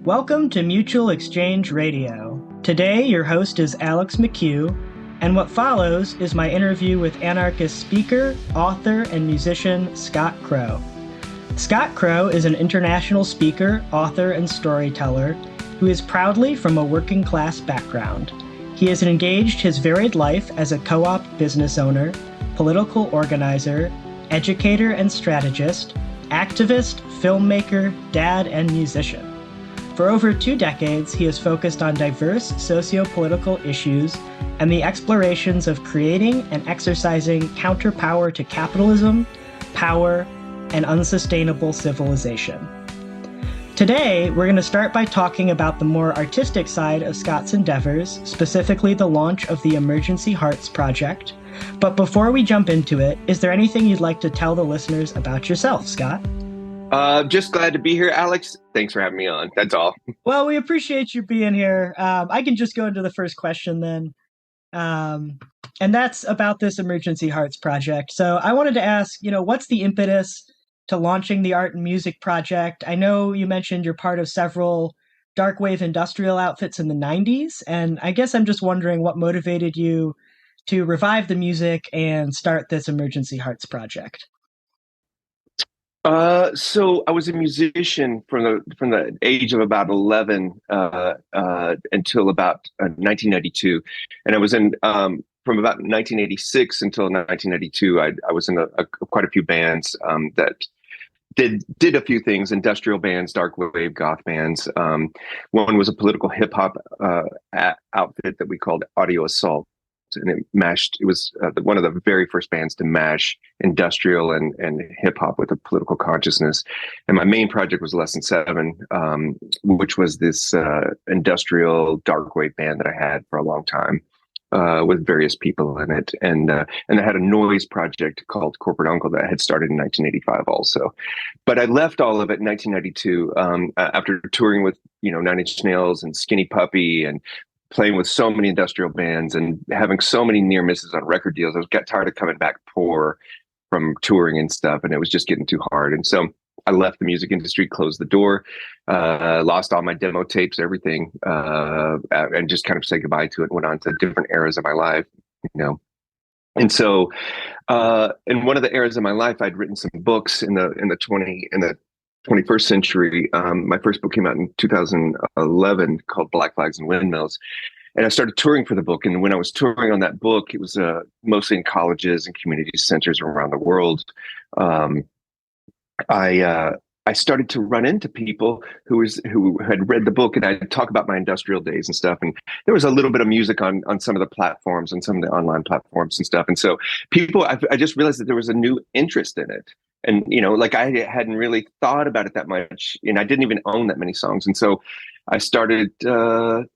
Welcome to Mutual Exchange Radio. Today, your host is Alex McHugh, and what follows is my interview with anarchist speaker, author, and musician Scott Crow. Scott Crow is an international speaker, author, and storyteller who is proudly from a working class background. He has engaged his varied life as a co-op business owner, political organizer, educator and strategist, activist, filmmaker, dad, and musician. For over 2 decades, he has focused on diverse socio-political issues and the explorations of creating and exercising counterpower to capitalism, power, and unsustainable civilization. Today, we're going to start by talking about the more artistic side of Scott's endeavors, specifically the launch of the Emergency Hearts Project. But before we jump into it, is there anything you'd like to tell the listeners about yourself, Scott? Just glad to be here, Alex. Thanks for having me on. That's all. Well, we appreciate you being here. I can just go into the first question then. And that's about this Emergency Hearts Project. So I wanted to ask, what's the impetus to launching the Art and Music Project? I know you mentioned you're part of several darkwave industrial outfits in the 90s, and I guess I'm just wondering what motivated you to revive the music and start this Emergency Hearts Project. So I was a musician from the age of about 11 until about 1992, and I was in from about 1986 until 1992. I was in quite a few bands that did a few things: industrial bands, dark wave, goth bands. One was a political hip hop outfit that we called Audio Assault. And it was one of the very first bands to mash industrial and hip hop with a political consciousness. And my main project was Lesson 7, which was this industrial dark wave band that I had for a long time with various people in it. And I had a noise project called Corporate Uncle that I had started in 1985 also. But I left all of it in 1992 after touring with, Nine Inch Nails and Skinny Puppy and playing with so many industrial bands and having so many near misses on record deals. I got tired of coming back poor from touring and stuff, and it was just getting too hard. And so I left the music industry, closed the door, lost all my demo tapes, everything, and just kind of said goodbye to it. Went on to different eras of my life, And so, in one of the eras of my life, I'd written some books in the 21st century. My first book came out in 2011 called Black Flags and Windmills. And I started touring for the book. And when I was touring on that book, it was mostly in colleges and community centers around the world. I started to run into people who had read the book, and I'd talk about my industrial days and stuff. And there was a little bit of music on some of the platforms, on some of the online platforms and stuff. And so I just realized that there was a new interest in it. And, I hadn't really thought about it that much, and I didn't even own that many songs. And so I started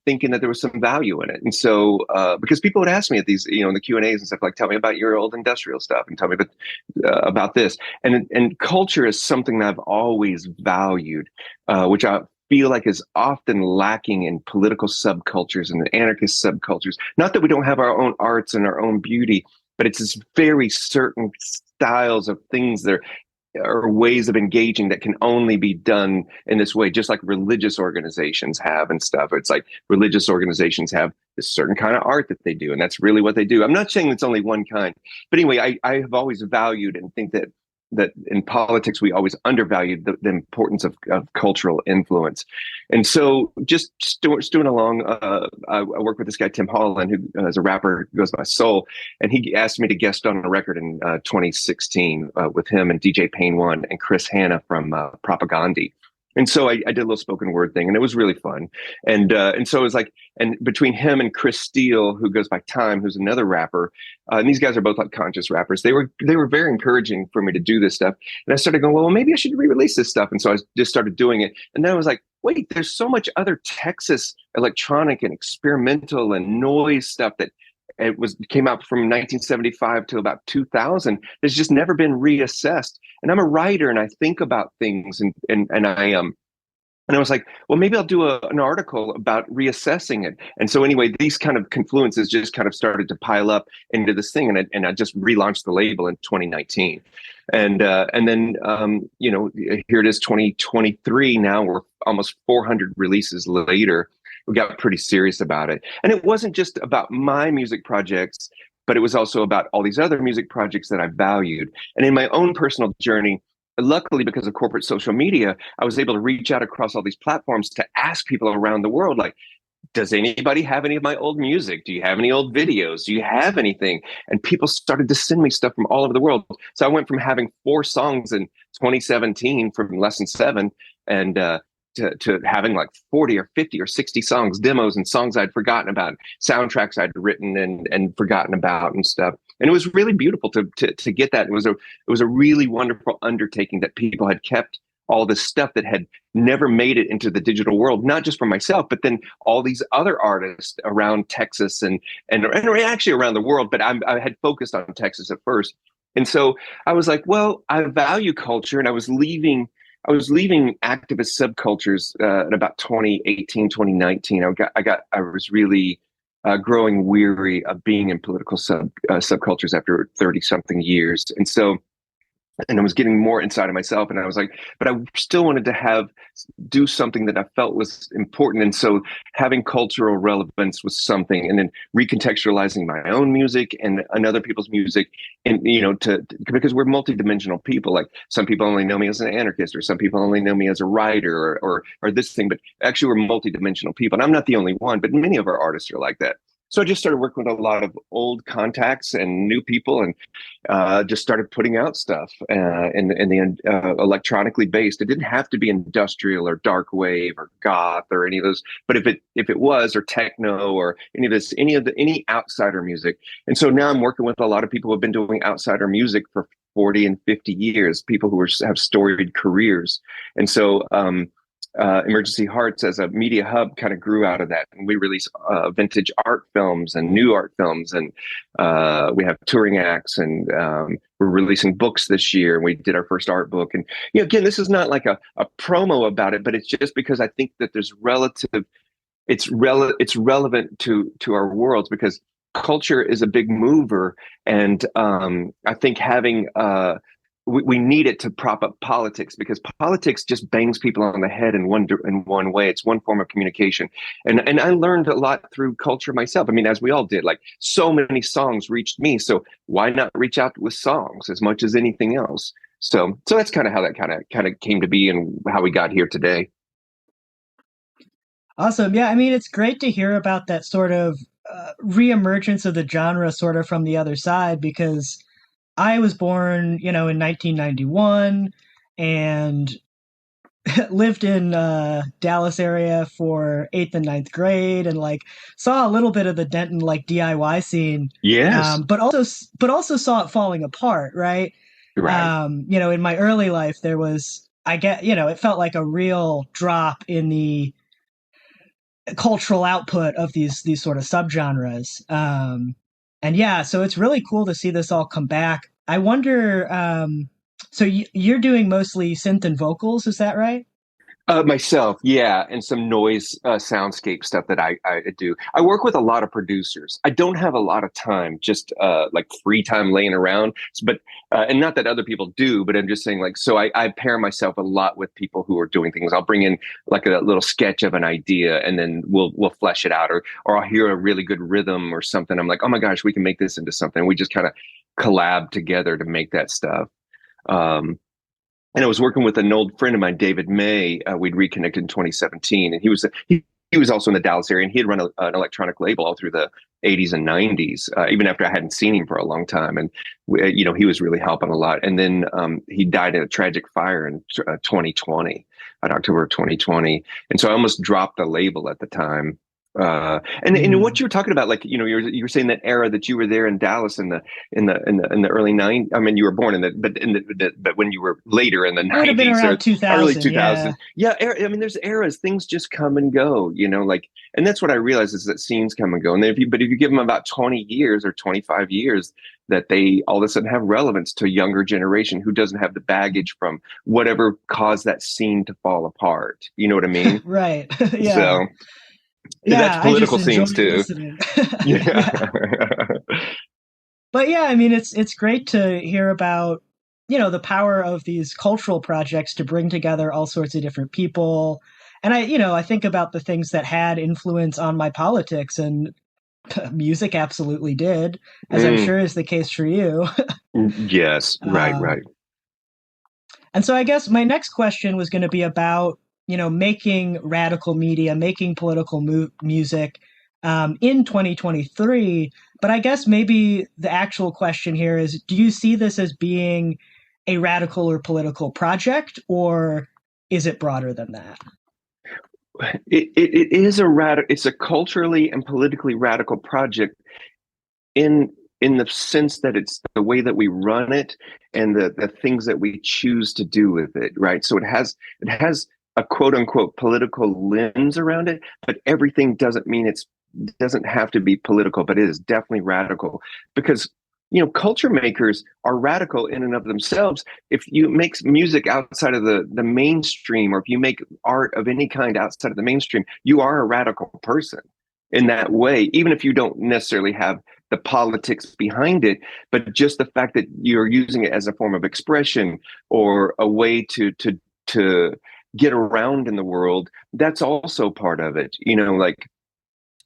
thinking that there was some value in it. And so, because people would ask me at these, in the Q&As and stuff, like, tell me about your old industrial stuff and tell me about this. And culture is something that I've always valued, which I feel like is often lacking in political subcultures and anarchist subcultures. Not that we don't have our own arts and our own beauty, but it's this very certain styles of things that are ways of engaging that can only be done in this way, just like religious organizations have and stuff. It's like religious organizations have this certain kind of art that they do, and that's really what they do. I'm not saying it's only one kind, but anyway, I have always valued and think that in politics, we always undervalued the importance of cultural influence. And so just doing along, I work with this guy, Tim Holland, who is a rapper, who goes by Soul. And he asked me to guest on a record in 2016 with him and DJ Pain One and Chris Hanna from Propagandhi. And so I did a little spoken word thing, and it was really fun. And so it was like, and between him and Chris Steele, who goes by Time, who's another rapper, and these guys are both like conscious rappers. They were very encouraging for me to do this stuff. And I started going, well, maybe I should re-release this stuff. And so I just started doing it. And then I was like, wait, there's so much other Texas electronic and experimental and noise stuff that came out from 1975 to about 2000. There's just never been reassessed. And I'm a writer, and I think about things, and I was like, well, maybe I'll do an article about reassessing it. And so anyway, these kind of confluences just kind of started to pile up into this thing, and I just relaunched the label in 2019, and then here it is, 2023. Now we're almost 400 releases later, we got pretty serious about it. And it wasn't just about my music projects, but it was also about all these other music projects that I valued. And in my own personal journey, luckily, because of corporate social media, I was able to reach out across all these platforms to ask people around the world, like, does anybody have any of my old music? Do you have any old videos? Do you have anything? And people started to send me stuff from all over the world. So I went from having 4 songs in 2017 from Lesson 7 and to having like 40 or 50 or 60 songs, demos and songs I'd forgotten about, soundtracks I'd written and forgotten about and stuff. And it was really beautiful to get that. It was a really wonderful undertaking that people had kept all this stuff that had never made it into the digital world, not just for myself, but then all these other artists around Texas and actually around the world. But I had focused on Texas at first. And so I was like, well, I value culture, and I was leaving activist subcultures at about 2018, 2019. I was really growing weary of being in political subcultures after 30 something years. And I was getting more inside of myself, and I was like, but I still wanted to do something that I felt was important. And so having cultural relevance was something, and then recontextualizing my own music and other people's music. And, because we're multidimensional people, like some people only know me as an anarchist, or some people only know me as a writer or this thing, but actually we're multidimensional people. And I'm not the only one, but many of our artists are like that. So I just started working with a lot of old contacts and new people, and just started putting out stuff in the electronically based. It didn't have to be industrial or dark wave or goth or any of those, but if it was, or techno or any outsider music. And so now I'm working with a lot of people who have been doing outsider music for 40 and 50 years, people who have storied careers. And so Emergency Hearts as a media hub kind of grew out of that. And we release vintage art films and new art films. And we have touring acts, and we're releasing books this year. And we did our first art book. And, again, this is not like a promo about it, but it's just because I think that there's it's relevant to our worlds, because culture is a big mover. And I think having we need it to prop up politics, because politics just bangs people on the head in one way. It's one form of communication. And I learned a lot through culture myself. I mean, as we all did, like, so many songs reached me. So why not reach out with songs as much as anything else? So that's kind of how that kind of came to be, and how we got here today. Awesome. Yeah, I mean, it's great to hear about that sort of reemergence of the genre sort of from the other side, because I was born, in 1991, and lived in Dallas area for 8th and ninth grade, and like saw a little bit of the Denton like DIY scene. Yes. But also saw it falling apart, right? Right. In my early life there was, it felt like a real drop in the cultural output of these sort of subgenres. And yeah, so it's really cool to see this all come back. I wonder, so you're doing mostly synth and vocals, is that right? Myself, yeah, and some noise soundscape stuff that I do. I work with a lot of producers. I don't have a lot of time, just like free time laying around. But and not that other people do, but I'm just saying, like, so I pair myself a lot with people who are doing things. I'll bring in like a little sketch of an idea, and then we'll flesh it out, or I'll hear a really good rhythm or something. I'm like, oh my gosh, we can make this into something. We just kind of collab together to make that stuff. And I was working with an old friend of mine, David May. We'd reconnected in 2017, and he was also in the Dallas area, and he had run an electronic label all through the 80s and 90s, even after I hadn't seen him for a long time. And he was really helping a lot. And then he died in a tragic fire in 2020, in October of 2020. And so I almost dropped the label at the time. And what you were talking about, like, you were saying that era that you were there in Dallas in the early '90s. I mean, you were born but when you were later in the It would have been '90s or around 2000, early 2000s, yeah. I mean, there's eras. Things just come and go, like, and that's what I realized, is that scenes come and go. And if you give them about 20 years or 25 years, that they all of a sudden have relevance to a younger generation who doesn't have the baggage from whatever caused that scene to fall apart. You know what I mean? Right. Yeah. So. Yeah, That's I just political enjoy scenes too. listening. Yeah. Yeah. But yeah, I mean, it's great to hear about, the power of these cultural projects to bring together all sorts of different people. And I think about the things that had influence on my politics, and music absolutely did, as I'm Mm, sure is the case for you. yes, right, um, right. and so I guess my next question was going to be about, making radical media, making political music in 2023. But I guess maybe the actual question here is, do you see this as being a radical or political project, or is it broader than that? It is it's a culturally and politically radical project in the sense that it's the way that we run it and the things that we choose to do with it, right? So it has a quote unquote political lens around it, but everything doesn't have to be political, but it is definitely radical because culture makers are radical in and of themselves. If you make music outside of the mainstream, or if you make art of any kind outside of the mainstream, you are a radical person in that way, even if you don't necessarily have the politics behind it, but just the fact that you're using it as a form of expression or a way to get around in the world, that's also part of it. Like,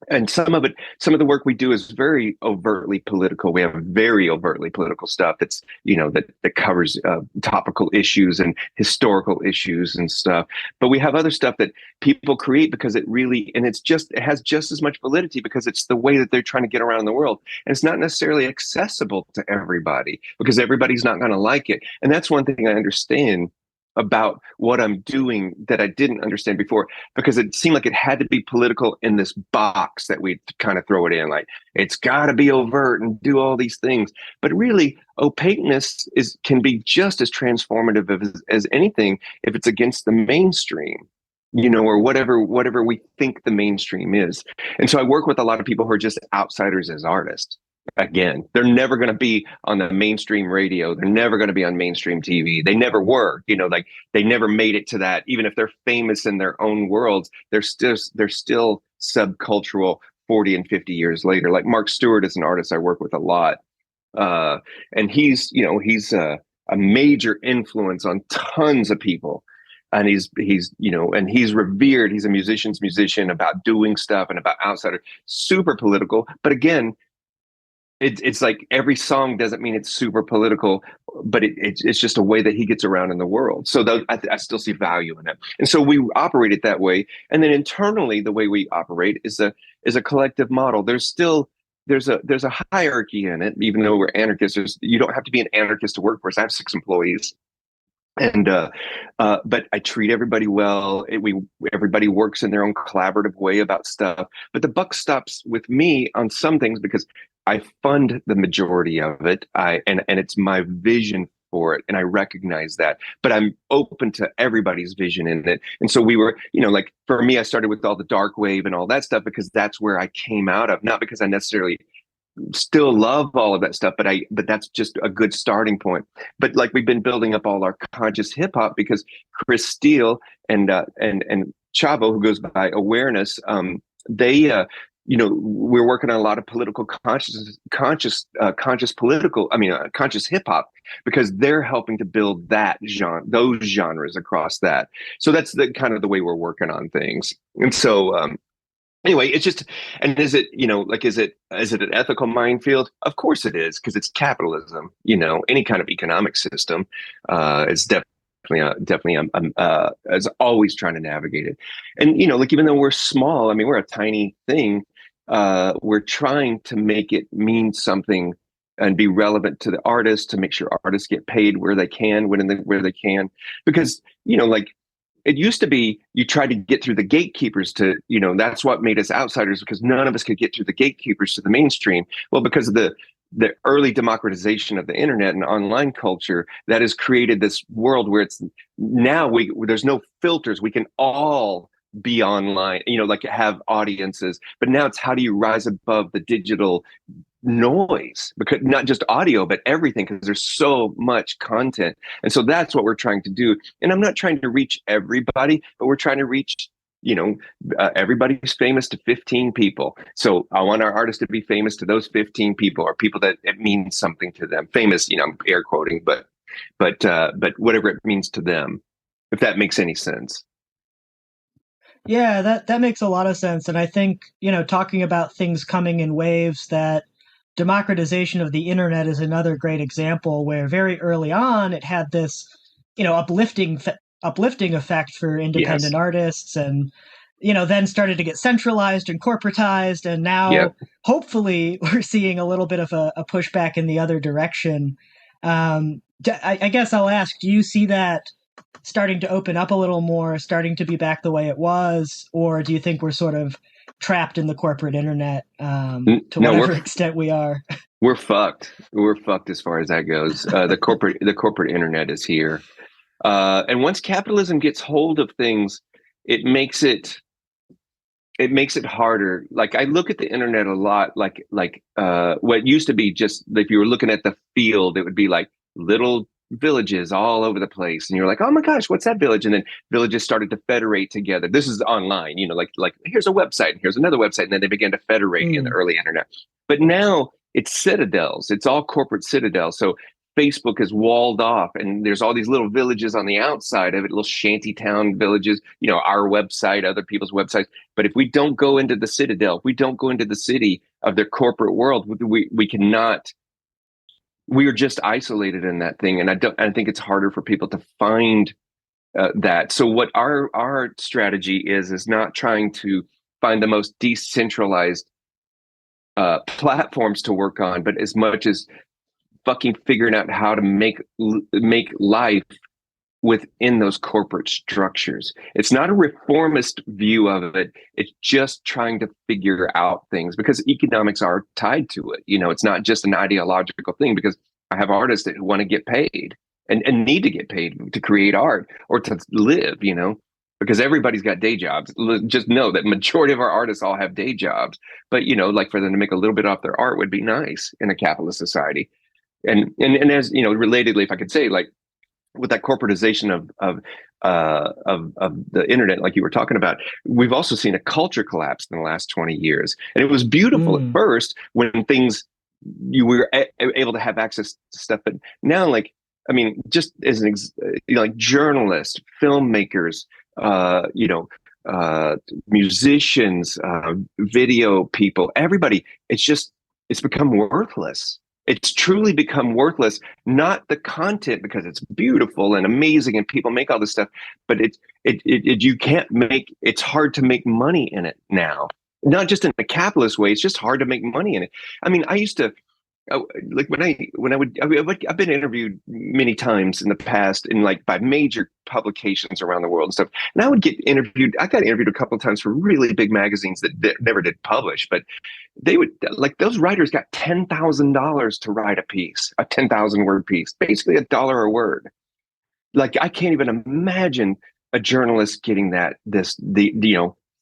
and some of the work we do is very overtly political. We have very overtly political stuff that covers topical issues and historical issues and stuff. But we have other stuff that people create because it has just as much validity because it's the way that they're trying to get around the world, and it's not necessarily accessible to everybody because everybody's not going to like it. And that's one thing I understand about what I'm doing that I didn't understand before, because it seemed like it had to be political in this box that we kind of throw it in, like it's got to be overt and do all these things. But really, opaqueness can be just as transformative as anything if it's against the mainstream, or whatever we think the mainstream is. And so I work with a lot of people who are just outsiders as artists. Again, they're never going to be on the mainstream radio. They're never going to be on mainstream TV. They never were, like they never made it to that. Even if they're famous in their own worlds, they're still subcultural 40 and 50 years later. Like Mark Stewart is an artist I work with a lot. Uh, and he's a major influence on tons of people. And he's revered. He's a musician's musician about doing stuff and about outsider, super political. But again, it's like every song doesn't mean it's super political, but it's just a way that he gets around in the world. So I still see value in it, and so we operate it that way. And then internally, the way we operate is a collective model. There's a hierarchy in it, even though we're anarchists. You don't have to be an anarchist to work for us. I have 6 employees, and but I treat everybody well. Everybody works in their own collaborative way about stuff, but the buck stops with me on some things because I fund the majority of it. And it's my vision for it, and I recognize that, but I'm open to everybody's vision in it. And so we were, like for me, I started with all the dark wave and all that stuff because that's where I came out of, not because I necessarily still love all of that stuff, but that's just a good starting point. But like we've been building up all our conscious hip hop because Chris Steele and Chavo, who goes by Awareness, they we're working on a lot of political conscious hip hop, because they're helping to build those genres across that. So that's the kind of the way we're working on things. And so anyway, it's just, and is it an ethical minefield? Of course it is, because it's capitalism. Any kind of economic system is definitely is always trying to navigate it. And like even though we're small, I mean we're a tiny thing. We're trying to make it mean something and be relevant to the artists, to make sure artists get paid where they can, where they can, because like it used to be you tried to get through the gatekeepers to, that's what made us outsiders, because none of us could get through the gatekeepers to the mainstream. Well, because of the early democratization of the internet and online culture, that has created this world where it's now there's no filters. We can all be online, like have audiences, but now it's how do you rise above the digital noise, because not just audio but everything, because there's so much content. And so that's what we're trying to do. And I'm not trying to reach everybody, but we're trying to reach everybody's famous to 15 people. So I want our artists to be famous to those 15 people, or people that it means something to them. Famous, I'm air quoting, but whatever it means to them, if that makes any sense. Yeah, that makes a lot of sense. And I think, talking about things coming in waves, that democratization of the internet is another great example where very early on it had this, uplifting effect for independent Yes. artists, and then started to get centralized and corporatized, and now Yep. hopefully we're seeing a little bit of a pushback in the other direction. I guess I'll ask, do you see that starting to open up a little more, starting to be back the way it was, or do you think we're sort of trapped in the corporate internet, to No, whatever extent we are? we're fucked. We're fucked as far as that goes. The corporate internet is here, and once capitalism gets hold of things, it makes it it makes it harder. Like I look at the internet a lot, what used to be just if you were looking at the field, it would be like little villages all over the place, and you're like, oh my gosh, what's that village? And then villages started to federate together. This is online, like here's a website, and here's another website, and then they began to federate in the Mm, early internet. But now it's citadels. It's all corporate citadels. So Facebook is walled off, and there's all these little villages on the outside of it, little shanty town villages. Our website, other people's websites. But if we don't go into the citadel, if we don't go into the city of their corporate world, we cannot. We are just isolated in that thing, and I think it's harder for people to find that. So what our strategy is not trying to find the most decentralized platforms to work on, but as much as fucking figuring out how to make life within those corporate structures. It's not a reformist view of it. It's just trying to figure out things because economics are tied to it. It's not just an ideological thing because I have artists that want to get paid and need to get paid to create art or to live, because everybody's got day jobs. Just know that majority of our artists all have day jobs, but like for them to make a little bit off their art would be nice in a capitalist society. And as relatedly, if I could say, like with that corporatization of the internet, like you were talking about, we've also seen a culture collapse in the last 20 years. And it was beautiful at mm, first when things you were able to have access to stuff, but now, like, I mean, just as like journalists, filmmakers, uh, you know, uh, musicians, video people, everybody, it's become worthless. It's truly become worthless, not the content because it's beautiful and amazing and people make all this stuff, but you can't make it's hard to make money in it now. Not just in a capitalist way, it's just hard to make money in it. I mean, I used to like I've been interviewed many times in the past in like by major publications around the world and stuff. And I would get interviewed. I got interviewed a couple of times for really big magazines that never did publish, but they would like those writers got $10,000 to write a piece, a 10,000 word piece, basically $1 a word. Like I can't even imagine a journalist getting that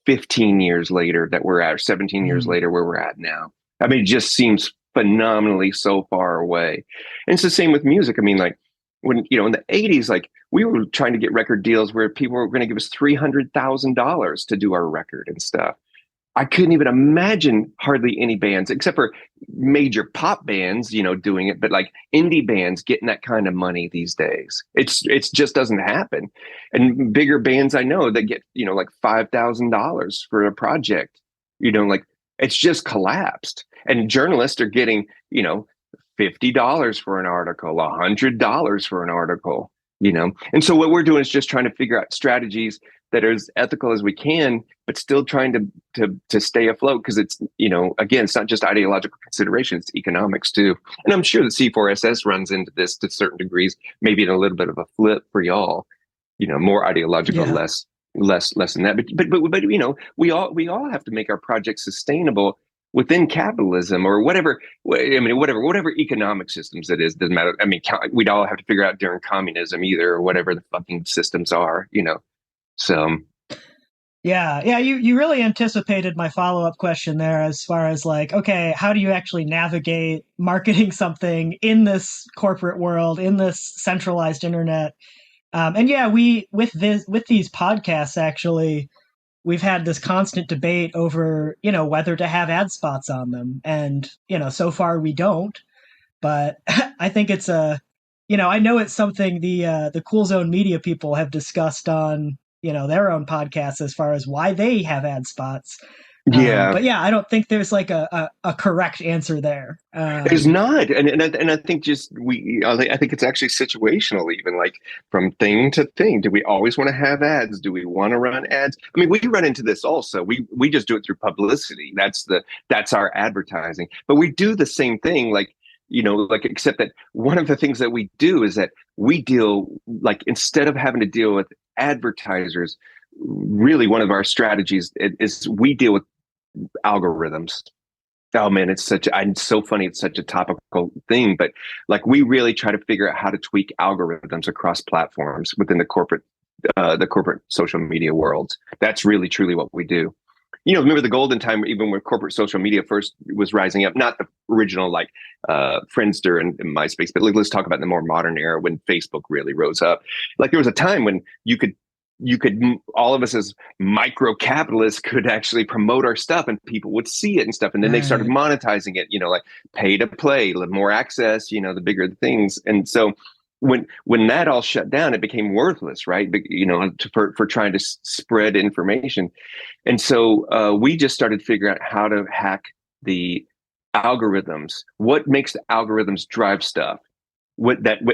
15 years later that we're at, or 17 years mm. later where we're at now. I mean, it just seems phenomenally so far away. And it's the same with music. I mean, like when, in the 80s, like we were trying to get record deals where people were going to give us $300,000 to do our record and stuff. I couldn't even imagine hardly any bands except for major pop bands, doing it, but like indie bands getting that kind of money these days. It's just doesn't happen. And bigger bands I know that get, like $5,000 for a project, like it's just collapsed. And journalists are getting, $50 for an article, $100 for an article. And so what we're doing is just trying to figure out strategies that are as ethical as we can, but still trying to stay afloat because it's again it's not just ideological consideration, it's economics too. And I'm sure the C4SS runs into this to certain degrees, maybe in a little bit of a flip for y'all, more ideological, Yeah. less than that. But we all have to make our projects sustainable within capitalism or whatever. I mean, whatever economic systems it is doesn't matter. I mean, we'd all have to figure out during communism either or whatever the fucking systems are. So Yeah, you really anticipated my follow-up question there as far as like, okay, how do you actually navigate marketing something in this corporate world, in this centralized internet? And yeah, we with these podcasts actually, we've had this constant debate over, whether to have ad spots on them. And, so far we don't, but I think it's I know it's something the Cool Zone Media people have discussed on their own podcasts as far as why they have ad spots. Yeah. But yeah, I don't think there's like a correct answer there. There's not, and I think just I think it's actually situational, even like from thing to thing. Do we always want to have ads? Do we want to run ads? I mean, we run into this also. We just do it through publicity. That's our advertising. But we do the same thing, like like except that one of the things that we do is that we deal like instead of having to deal with advertisers, really one of our strategies is we deal with algorithms. Oh man, it's so funny. It's such a topical thing, but like we really try to figure out how to tweak algorithms across platforms within the corporate social media world. That's really truly what we do. Remember the golden time, even when corporate social media first was rising up, not the original like Friendster and MySpace, but like, let's talk about the more modern era when Facebook really rose up. Like there was a time when you could all of us as micro capitalists could actually promote our stuff and people would see it and stuff, and then they started monetizing it, like pay to play, more access, the bigger the things. And so when that all shut down, it became worthless, right? For trying to spread information. And so we just started figuring out how to hack the algorithms. What makes the algorithms drive stuff?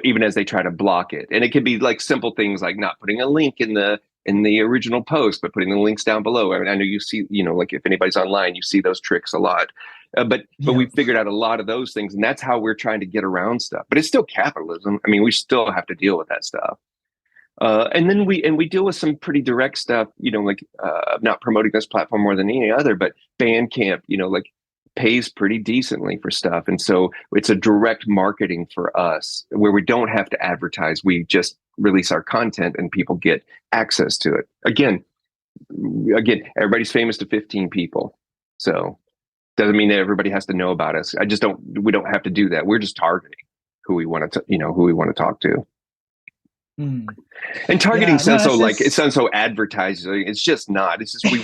Even as they try to block it, and it can be like simple things like not putting a link in the original post, but putting the links down below. I mean, I know you see, like if anybody's online, you see those tricks a lot. But we figured out a lot of those things, and that's how we're trying to get around stuff. But it's still capitalism. I mean, we still have to deal with that stuff. And then we deal with some pretty direct stuff, like not promoting this platform more than any other, but Bandcamp, like pays pretty decently for stuff. And so it's a direct marketing for us where we don't have to advertise. We just release our content and people get access to it. Again, everybody's famous to 15 people. So doesn't mean that everybody has to know about us. We don't have to do that. We're just targeting who we want to talk to. Mm. And targeting sounds it sounds so advertising. It's just not. It's just we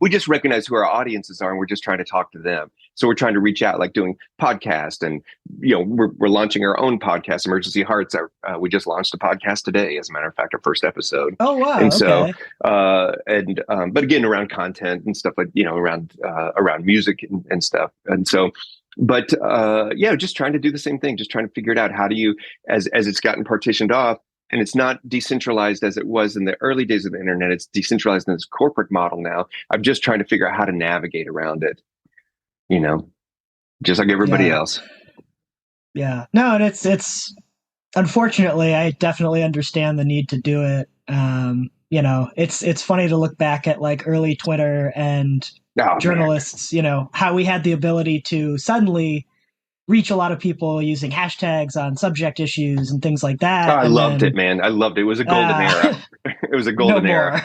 just recognize who our audiences are, and we're just trying to talk to them. So we're trying to reach out, like doing podcast, and we're launching our own podcast, Emergency Hearts. We just launched a podcast today, as a matter of fact, our first episode. Oh wow! And so, okay. But again, around content and stuff like around music and stuff, and so. But just trying to do the same thing, just trying to figure it out. How do you, as it's gotten partitioned off, and it's not decentralized as it was in the early days of the internet. It's decentralized in this corporate model now. I'm just trying to figure out how to navigate around it, just like everybody else. Yeah. No, and it's unfortunately, I definitely understand the need to do it. It's funny to look back at like early Twitter and journalists, how we had the ability to suddenly reach a lot of people using hashtags on subject issues and things like that. I loved it, man. I loved it. It was a golden era. It was a golden era.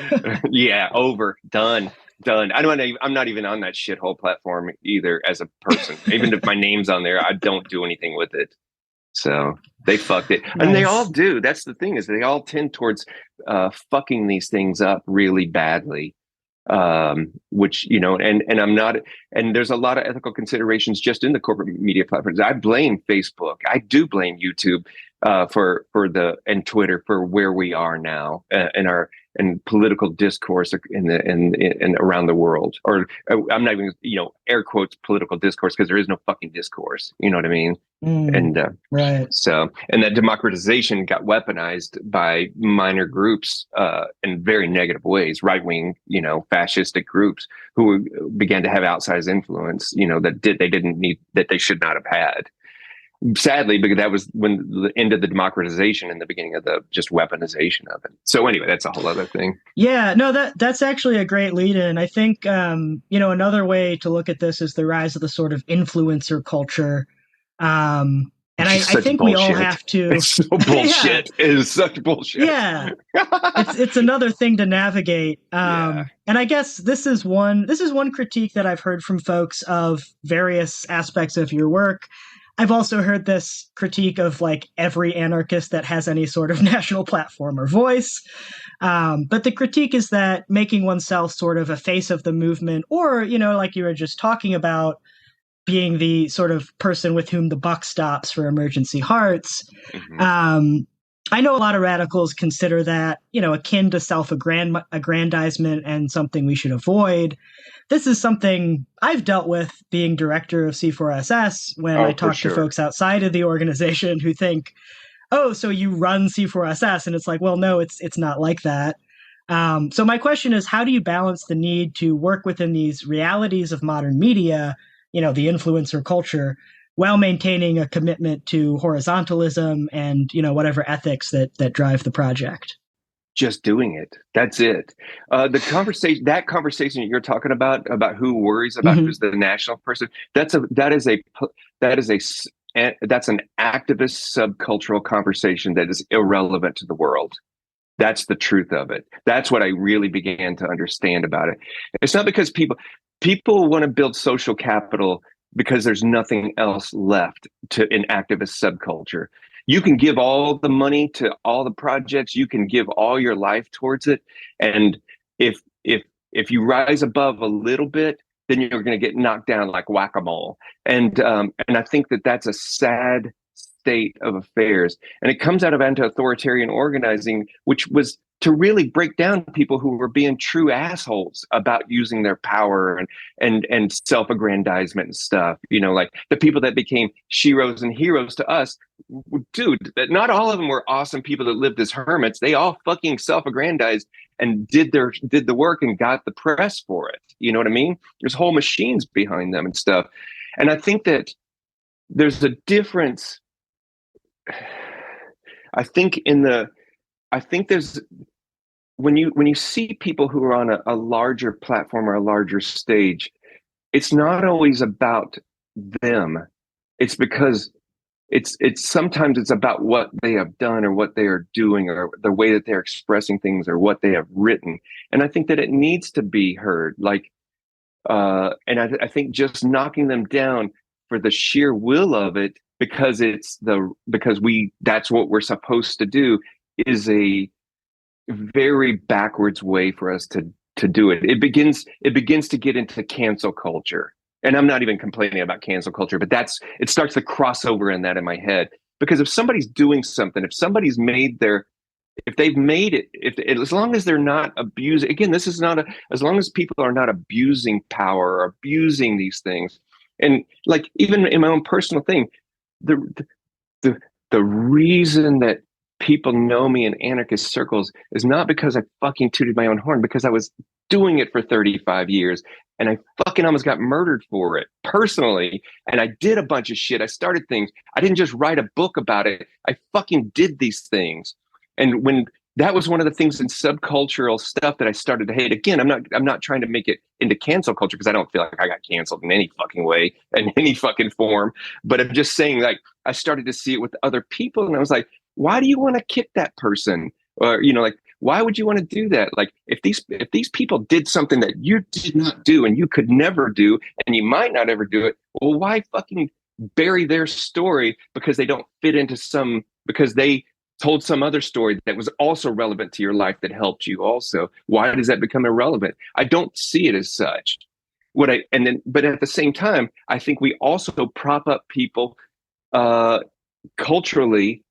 Yeah, over, done. I'm not even on that shithole platform either as a person. Even if my name's on there, I don't do anything with it. So they fucked it. Nice. And they all do. That's the thing, is they all tend towards fucking these things up really badly. Which and I'm not, and there's a lot of ethical considerations just in the corporate media platforms. I blame Facebook. I do blame YouTube and Twitter for where we are now in political discourse in around the world. Or I'm not even air quotes political discourse, because there is no fucking discourse. You know what I mean? Right. So, and that democratization got weaponized by minor groups in very negative ways, right-wing, fascistic groups who began to have outsized influence, that they should not have had. Sadly, because that was when the end of the democratization and the beginning of the just weaponization of it. So anyway, that's a whole other thing. Yeah, no, that's actually a great lead in. I think, another way to look at this is the rise of the sort of influencer culture. And I think we all have to. It's so bullshit. It is such bullshit. Yeah, it's another thing to navigate. And I guess this is one critique that I've heard from folks of various aspects of your work. I've also heard this critique of like every anarchist that has any sort of national platform or voice. But the critique is that making oneself sort of a face of the movement, or, like you were just talking about, being the sort of person with whom the buck stops for Emergency Hearts, I know a lot of radicals consider that, akin to self-aggrandizement and something we should avoid. This is something I've dealt with being director of C4SS when I Oh, for talk to sure. folks outside of the organization who think, oh, so you run C4SS, and it's like, well, no, it's not like that. So my question is, how do you balance the need to work within these realities of modern media, the influencer culture, while maintaining a commitment to horizontalism and whatever ethics that drive the project? Just doing it. That's it. That conversation that you're talking about who worries about Mm-hmm. who's the national person, that is that's an activist subcultural conversation that is irrelevant to the world. That's the truth of it. That's what I really began to understand about it. It's not because people want to build social capital because there's nothing else left to an activist subculture. You can give all the money to all the projects, you can give all your life towards it, and if if you rise above a little bit, then you're going to get knocked down like whack-a-mole. And I think that that's a sad state of affairs, and it comes out of anti-authoritarian organizing, which was to really break down people who were being true assholes about using their power and self-aggrandizement and stuff. Like the people that became sheroes and heroes to us, dude. Not all of them were awesome people that lived as hermits. They all fucking self-aggrandized and did the work and got the press for it. You know what I mean? There's whole machines behind them and stuff. And I think that there's a difference. I think there's when you see people who are on a larger platform or a larger stage, it's not always about them. It's because it's sometimes it's about what they have done or what they are doing or the way that they're expressing things or what they have written. And I think that it needs to be heard. And I think just knocking them down for the sheer will of it, because that's what we're supposed to do, is a very backwards way for us to do it. It begins to get into cancel culture. And I'm not even complaining about cancel culture, but it starts to cross over in that in my head. Because if somebody's doing something, if they've made it, as long as they're not abusing, again, this is not as long as people are not abusing power or abusing these things. And like, even in my own personal thing, the the the reason that people know me in anarchist circles is not because I fucking tooted my own horn, because I was doing it for 35 years and I fucking almost got murdered for it personally. And I did a bunch of shit. I started things. I didn't just write a book about it. I fucking did these things. And when that was one of the things in subcultural stuff that I started to hate. Again, I'm not trying to make it into cancel culture, because I don't feel like I got canceled in any fucking way, in any fucking form. But I'm just saying, like, I started to see it with other people, and I was like, why do you want to kick that person? Or, like, why would you want to do that? Like, if these people did something that you did not do and you could never do, and you might not ever do it, well, why fucking bury their story because they don't fit into because they told some other story that was also relevant to your life that helped you also? Why does that become irrelevant? I don't see it as such. But at the same time, I think we also prop up people culturally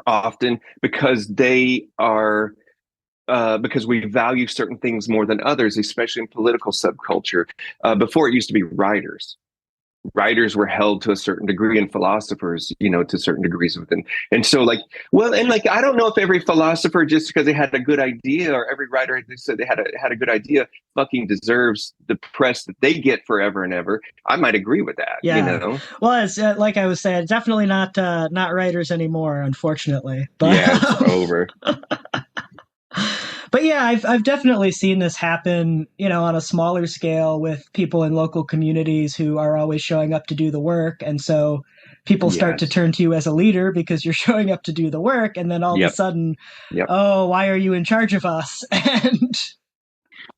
often because because we value certain things more than others, especially in political subculture. Before, it used to be writers. Writers were held to a certain degree, and philosophers, to certain degrees within. And so, I don't know if every philosopher, just because they had a good idea, or every writer that said they had a good idea, fucking deserves the press that they get forever and ever. I might agree with that. Yeah. Well, it's like I was saying, definitely not writers anymore, unfortunately. But Yeah, it's over. but yeah, I've definitely seen this happen, on a smaller scale with people in local communities who are always showing up to do the work, and so people start to Yes. turn to you as a leader because you're showing up to do the work, and then all of a Yep. sudden, Yep. oh, why are you in charge of us? And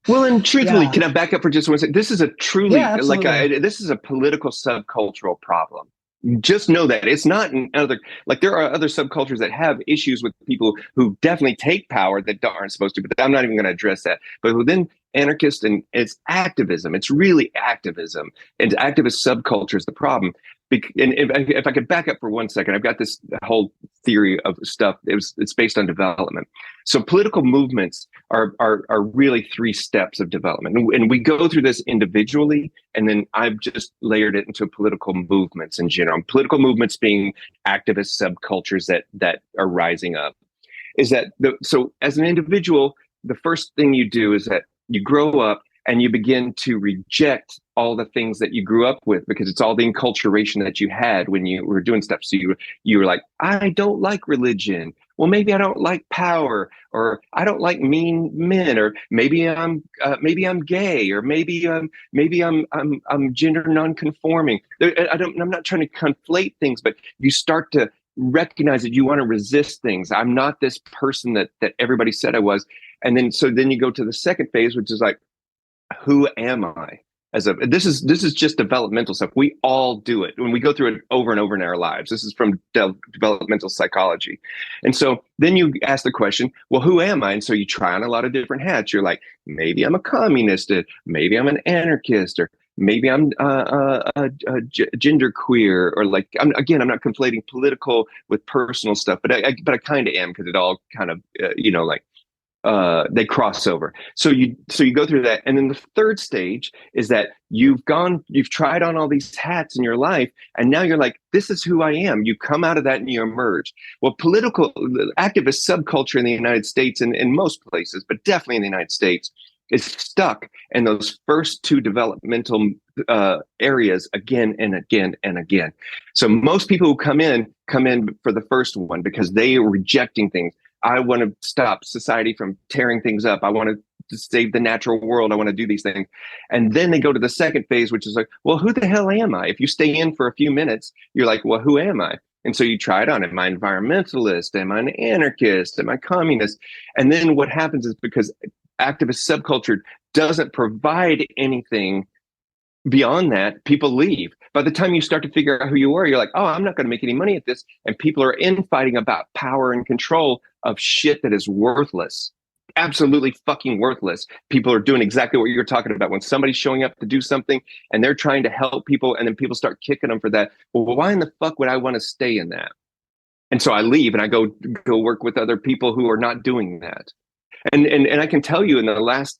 Well, and truthfully, yeah, can I back up for just one second? This is a yeah, truly absolutely. this is a political subcultural problem. Just know that it's not there are other subcultures that have issues with people who definitely take power that aren't supposed to. But I'm not even going to address that. But then anarchist and it's activism. It's really activism, and activist subculture is the problem. And if I could back up for 1 second, I've got this whole theory of stuff. It's based on development. So political movements are really 3 steps of development, and we go through this individually, and then I've just layered it into political movements in general. Political movements being activist subcultures that are rising up. Is that so? As an individual, the first thing you do is that you grow up and you begin to reject all the things that you grew up with because it's all the enculturation that you had when you were doing stuff. So you were like, I don't like religion. Well, maybe I don't like power, or I don't like mean men, or maybe I'm gay, or maybe I'm gender nonconforming. I'm not trying to conflate things, but you start to recognize that you want to resist things. I'm not this person that everybody said I was. And then you go to the second phase, which is like, who am I? This is just developmental stuff. We all do it when we go through it over and over in our lives. This is from developmental psychology. And so then you ask the question, well, who am I? And so you try on a lot of different hats. You're like, maybe I'm a communist, maybe I'm an anarchist, or maybe I'm gender queer, or like I'm not conflating political with personal stuff, but I kind of am, because it all kind of like they cross over. So you go through that, and then the third stage is that you've tried on all these hats in your life, and now you're like, this is who I am. You come out of that and you emerge. Well, political activist subculture in the United States and in most places, but definitely in the United States, is stuck in those first 2 developmental areas again and again and again. So most people who come in for the first one because they are rejecting things. I want to stop society from tearing things up. I want to save the natural world. I want to do these things. And then they go to the second phase, which is like, well, who the hell am I? If you stay in for a few minutes, you're like, well, who am I? And so you try it on. Am I environmentalist? Am I an anarchist? Am I communist? And then what happens is, because activist subculture doesn't provide anything beyond that, people leave. By the time you start to figure out who you are, you're like, oh, I'm not going to make any money at this. And people are infighting about power and control of shit that is worthless. Absolutely fucking worthless. People are doing exactly what you're talking about. When somebody's showing up to do something and they're trying to help people, and then people start kicking them for that. Well, why in the fuck would I want to stay in that? And so I leave and I go work with other people who are not doing that. And I can tell you, in the last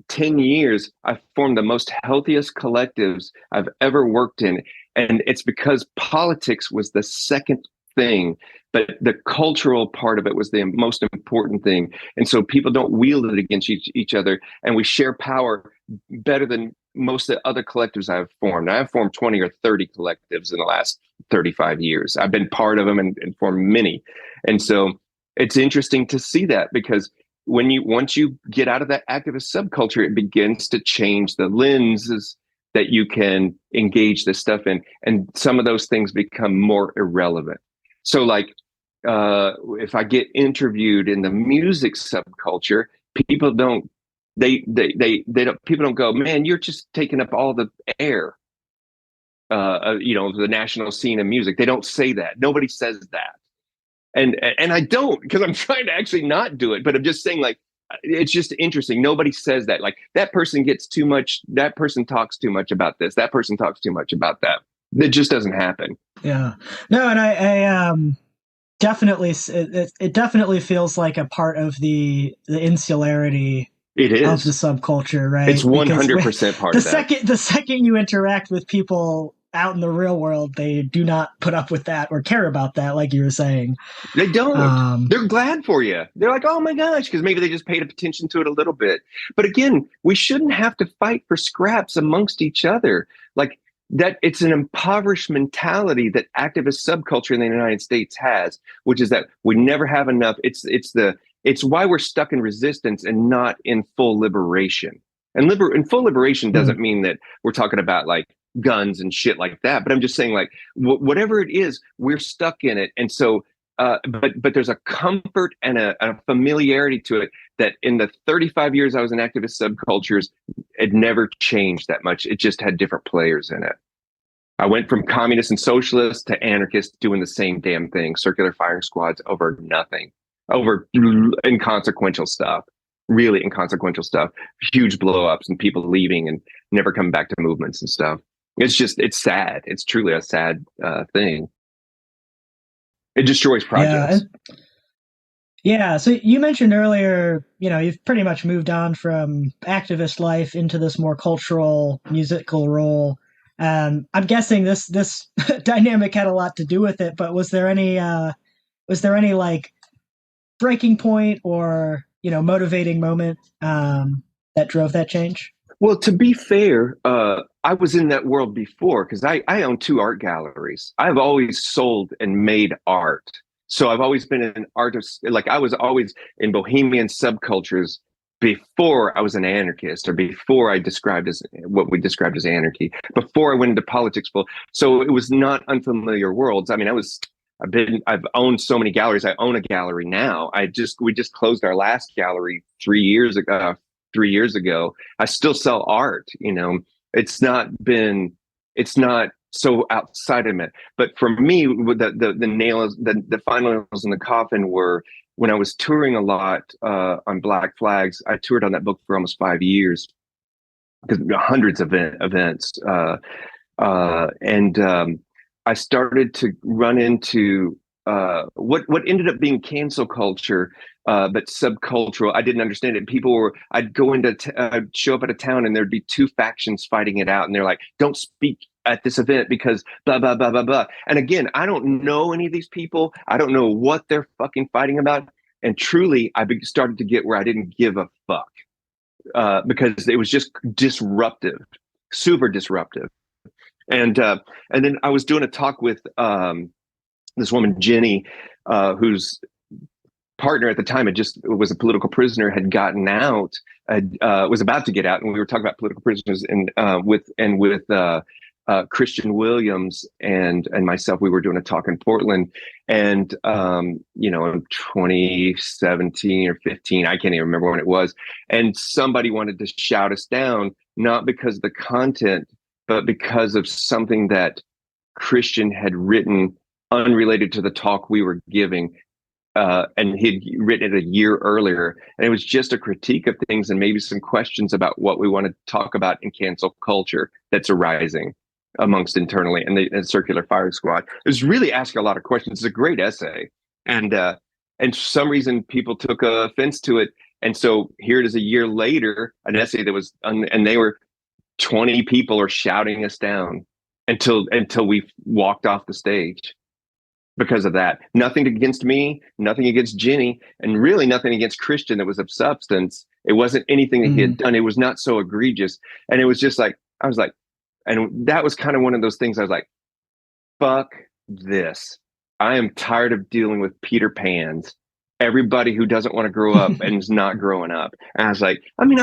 10 years, I've formed the most healthiest collectives I've ever worked in. And it's because politics was the second thing, but the cultural part of it was the most important thing. And so people don't wield it against each other, and we share power better than most of the other collectives I've formed. I've formed 20 or 30 collectives in the last 35 years. I've been part of them and formed many. And so it's interesting to see that, because once you get out of that activist subculture, it begins to change the lenses that you can engage this stuff in, and some of those things become more irrelevant. So, like, if I get interviewed in the music subculture, people don't go, man, you're just taking up all the air, the national scene of music. They don't say that. Nobody says that. And I don't, because I'm trying to actually not do it, but I'm just saying, like, it's just interesting. Nobody says that. Like, that person gets too much. That person talks too much about this. That person talks too much about that. It just doesn't happen. Yeah. No, and I definitely, it definitely feels like a part of the insularity. It is of the subculture, right? It's 100% part of that. The second you interact with people out in the real world, they do not put up with that or care about that, like you were saying. They don't. They're glad for you. They're like, oh my gosh, because maybe they just paid attention to it a little bit. But again, we shouldn't have to fight for scraps amongst each other. Like, that it's an impoverished mentality that activist subculture in the United States has, which is that we never have enough. It's why we're stuck in resistance and not in full liberation. And full liberation doesn't mean that we're talking about like guns and shit like that. But I'm just saying, like, whatever it is, we're stuck in it. And so, but there's a comfort and a familiarity to it that in the 35 years I was in activist subcultures, it never changed that much. It just had different players in it. I went from communist and socialist to anarchist, doing the same damn thing, circular firing squads over nothing, over inconsequential stuff. really inconsequential stuff, huge blow ups and people leaving and never coming back to movements and stuff. It's sad. It's truly a sad thing. It destroys Yeah. projects. Yeah, so you mentioned earlier, you've pretty much moved on from activist life into this more cultural musical role. I'm guessing this dynamic had a lot to do with it, but was there any like breaking point or motivating moment that drove that change? Well, to be fair, I was in that world before because I own two art galleries. I've always sold and made art. So I've always been an artist. Like I was always in bohemian subcultures before I was an anarchist or before I described as what we described as anarchy, before I went into politics. So it was not unfamiliar worlds. I mean, I've owned so many galleries. I own a gallery now. We just closed our last gallery 3 years ago. 3 years ago. I still sell art. It's not so outside of it. But for me, the final nails in the coffin were when I was touring a lot on Black Flags. I toured on that book for almost 5 years because hundreds of events, and I started to run into what ended up being cancel culture, but subcultural. I didn't understand it. I'd I'd show up at a town and there'd be two factions fighting it out, and they're like, "Don't speak at this event because blah blah blah blah blah." And again, I don't know any of these people. I don't know what they're fucking fighting about. And truly, started to get where I didn't give a fuck because it was just disruptive, super disruptive. And then I was doing a talk with this woman Jenny, whose partner at the time was a political prisoner, had gotten out, was about to get out, and we were talking about political prisoners and with Christian Williams and myself. We were doing a talk in Portland, and in 2017 or 15, I can't even remember when it was, and somebody wanted to shout us down, not because of the content, but because of something that Christian had written unrelated to the talk we were giving. And he'd written it a year earlier. And it was just a critique of things and maybe some questions about what we want to talk about in cancel culture that's arising amongst internally and the Circular Fire Squad. It was really asking a lot of questions. It's a great essay. And for some reason, people took offense to it. And so here it is a year later, an essay that was, and they were 20 people are shouting us down until we walked off the stage because of that. Nothing against me, nothing against Jenny, and really nothing against Christian that was of substance. It wasn't anything that he had done. It was not so egregious. And it was just like, I was like, and that was kind of one of those things I was like, fuck this. I am tired of dealing with Peter Pans. Everybody who doesn't want to grow up and is not growing up. And I was like, I mean,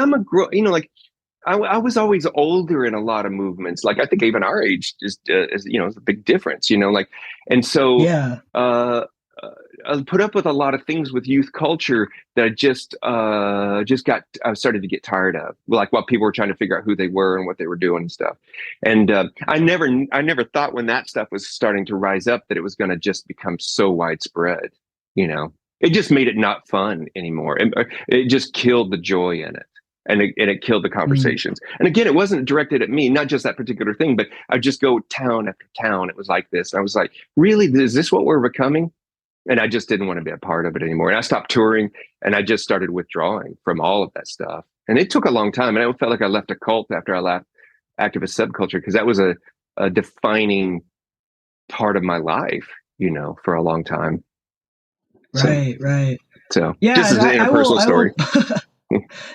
I was always older in a lot of movements. Like I think even our age is a big difference, and so Yeah. I put up with a lot of things with youth culture that I started to get tired of, like while people were trying to figure out who they were and what they were doing and stuff. And I never thought when that stuff was starting to rise up that it was going to just become so widespread. It just made it not fun anymore, and it just killed the joy in it. And it killed the conversations. And again, it wasn't directed at me, not just that particular thing, but I'd just go town after town. It was like this. I was like, really, is this what we're becoming? And I just didn't want to be a part of it anymore. And I stopped touring and I just started withdrawing from all of that stuff. And it took a long time. And I felt like I left a cult after I left activist subculture, because that was a defining part of my life, for a long time. Right. So Yeah, just as an interpersonal story.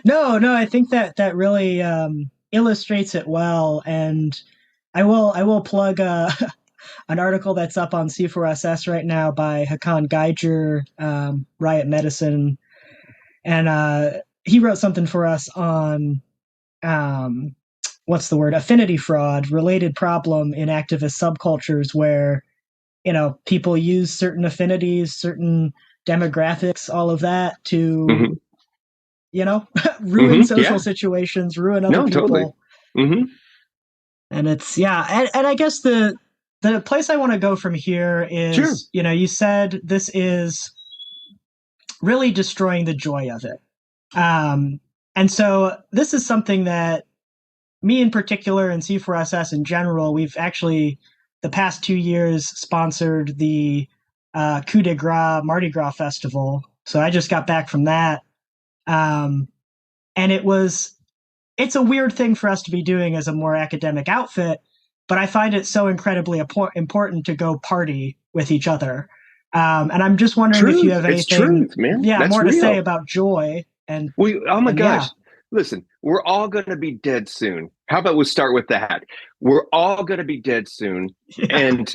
No, I think that really illustrates it well, and I will plug an article that's up on C4SS right now by Hakan Geiger, Riot Medicine, and he wrote something for us on what's the word, affinity fraud, related problem in activist subcultures where people use certain affinities, certain demographics, all of that to ruin social situations, ruin other people. Totally. And it's, and I guess the place I want to go from here is, sure. You said this is really destroying the joy of it. Um, and so this is something that me in particular and C4SS in general, we've actually the past 2 years sponsored the Coup de Gras Mardi Gras Festival. So I just got back from that. Um, and it's a weird thing for us to be doing as a more academic outfit, but I find it so incredibly important to go party with each other. And I'm just wondering if you Truth. have It's anything, truth, man. yeah, That's more to say real. about joy Oh my and yeah, gosh. Listen, we're all going to be dead soon. How about we start with that? We're all going to be dead soon. yeah, And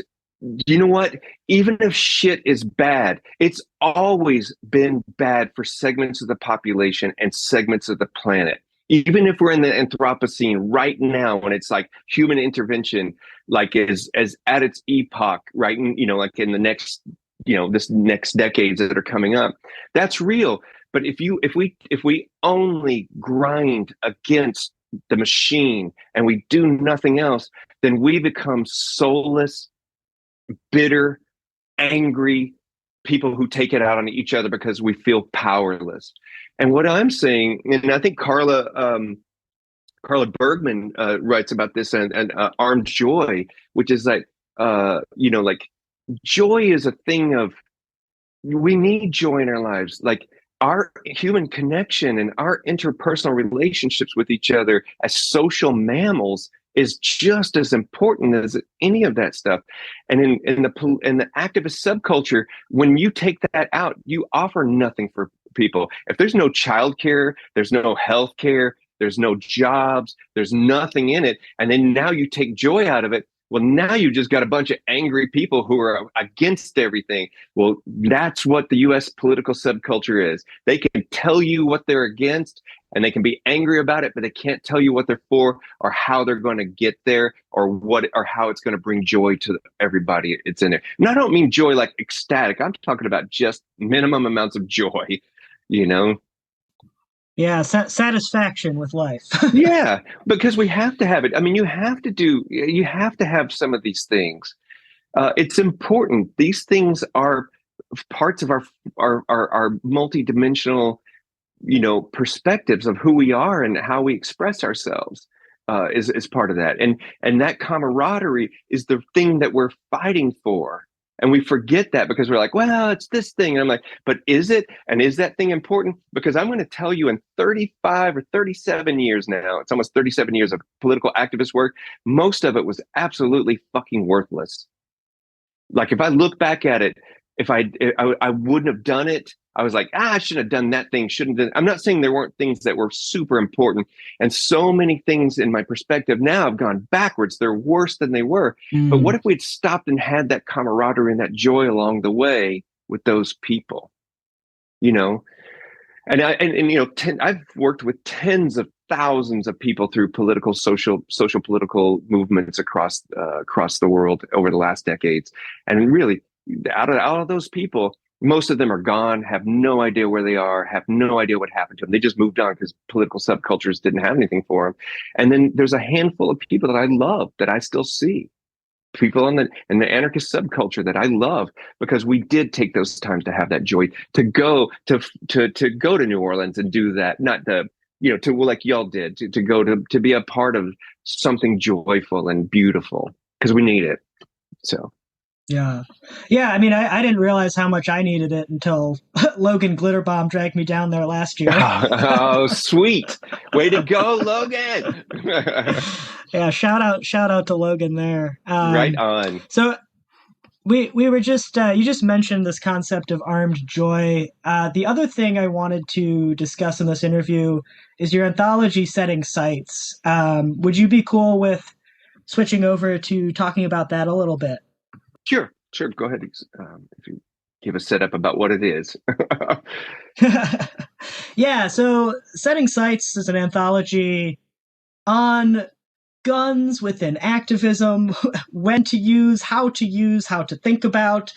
you know what? Even if shit is bad, it's always been bad for segments of the population and segments of the planet. Even if we're in the Anthropocene right now, when it's like human intervention, like is as at its epoch, right? And, like in the next, this next decades that are coming up, that's real. But if we only grind against the machine and we do nothing else, then we become soulless, bitter, angry people who take it out on each other because we feel powerless. And what I'm saying, and I think Carla Bergman writes about this and Armed Joy, which is like like joy is a thing of we need joy in our lives. Like our human connection and our interpersonal relationships with each other as social mammals is just as important as any of that stuff. And in the activist subculture, when you take that out, you offer nothing for people. If there's no childcare, there's no health care, there's no jobs, there's nothing in it, and then now you take joy out of it. Well, now you just got a bunch of angry people who are against everything. Well, that's what the US political subculture is. They can tell you what they're against and they can be angry about it, but they can't tell you what they're for or how they're going to get there or how it's going to bring joy to everybody it's in there. And I don't mean joy like ecstatic. I'm talking about just minimum amounts of joy, you know? yeah, satisfaction with life. Yeah, because we have to have it. I mean, you have to have some of these things. It's important. These things are parts of our multidimensional, perspectives of who we are and how we express ourselves. Is part of that, and that camaraderie is the thing that we're fighting for. And we forget that because we're like, well, it's this thing. And I'm like, but is it? And is that thing important? Because I'm going to tell you in 35 or 37 years now, it's almost 37 years of political activist work, most of it was absolutely fucking worthless. Like if I look back at it, if I wouldn't have done it. I was like, I should have done that thing. Shouldn't have. I'm not saying there weren't things that were super important, and so many things in my perspective now have gone backwards. They're worse than they were. But what Mm. if we'd stopped and had that camaraderie and that joy along the way with those people? You know, I've worked with tens of thousands of people through social political movements across the world over the last decades, and really, out of those people, most of them are gone, have no idea where they are, have no idea what happened to them. They just moved on because political subcultures didn't have anything for them. And then there's a handful of people that I love that I still see, people in the anarchist subculture that I love because we did take those times to have that joy to go to New Orleans and do that, not the to like y'all did to go to be a part of something joyful and beautiful because we need it. So Yeah. Yeah, I mean, I didn't realize how much I needed it until Logan Glitterbomb dragged me down there last year. oh sweet, way to go, Logan. Yeah, shout out to Logan there. Right on. So we were just you just mentioned this concept of armed joy. The other thing I wanted to discuss in this interview is your anthology Setting Sights. Would you be cool with switching over to talking about that a little bit? Sure, go ahead. If you give a setup about what it is. Yeah, so Setting Sights is an anthology on guns within activism, when to use, how to think about.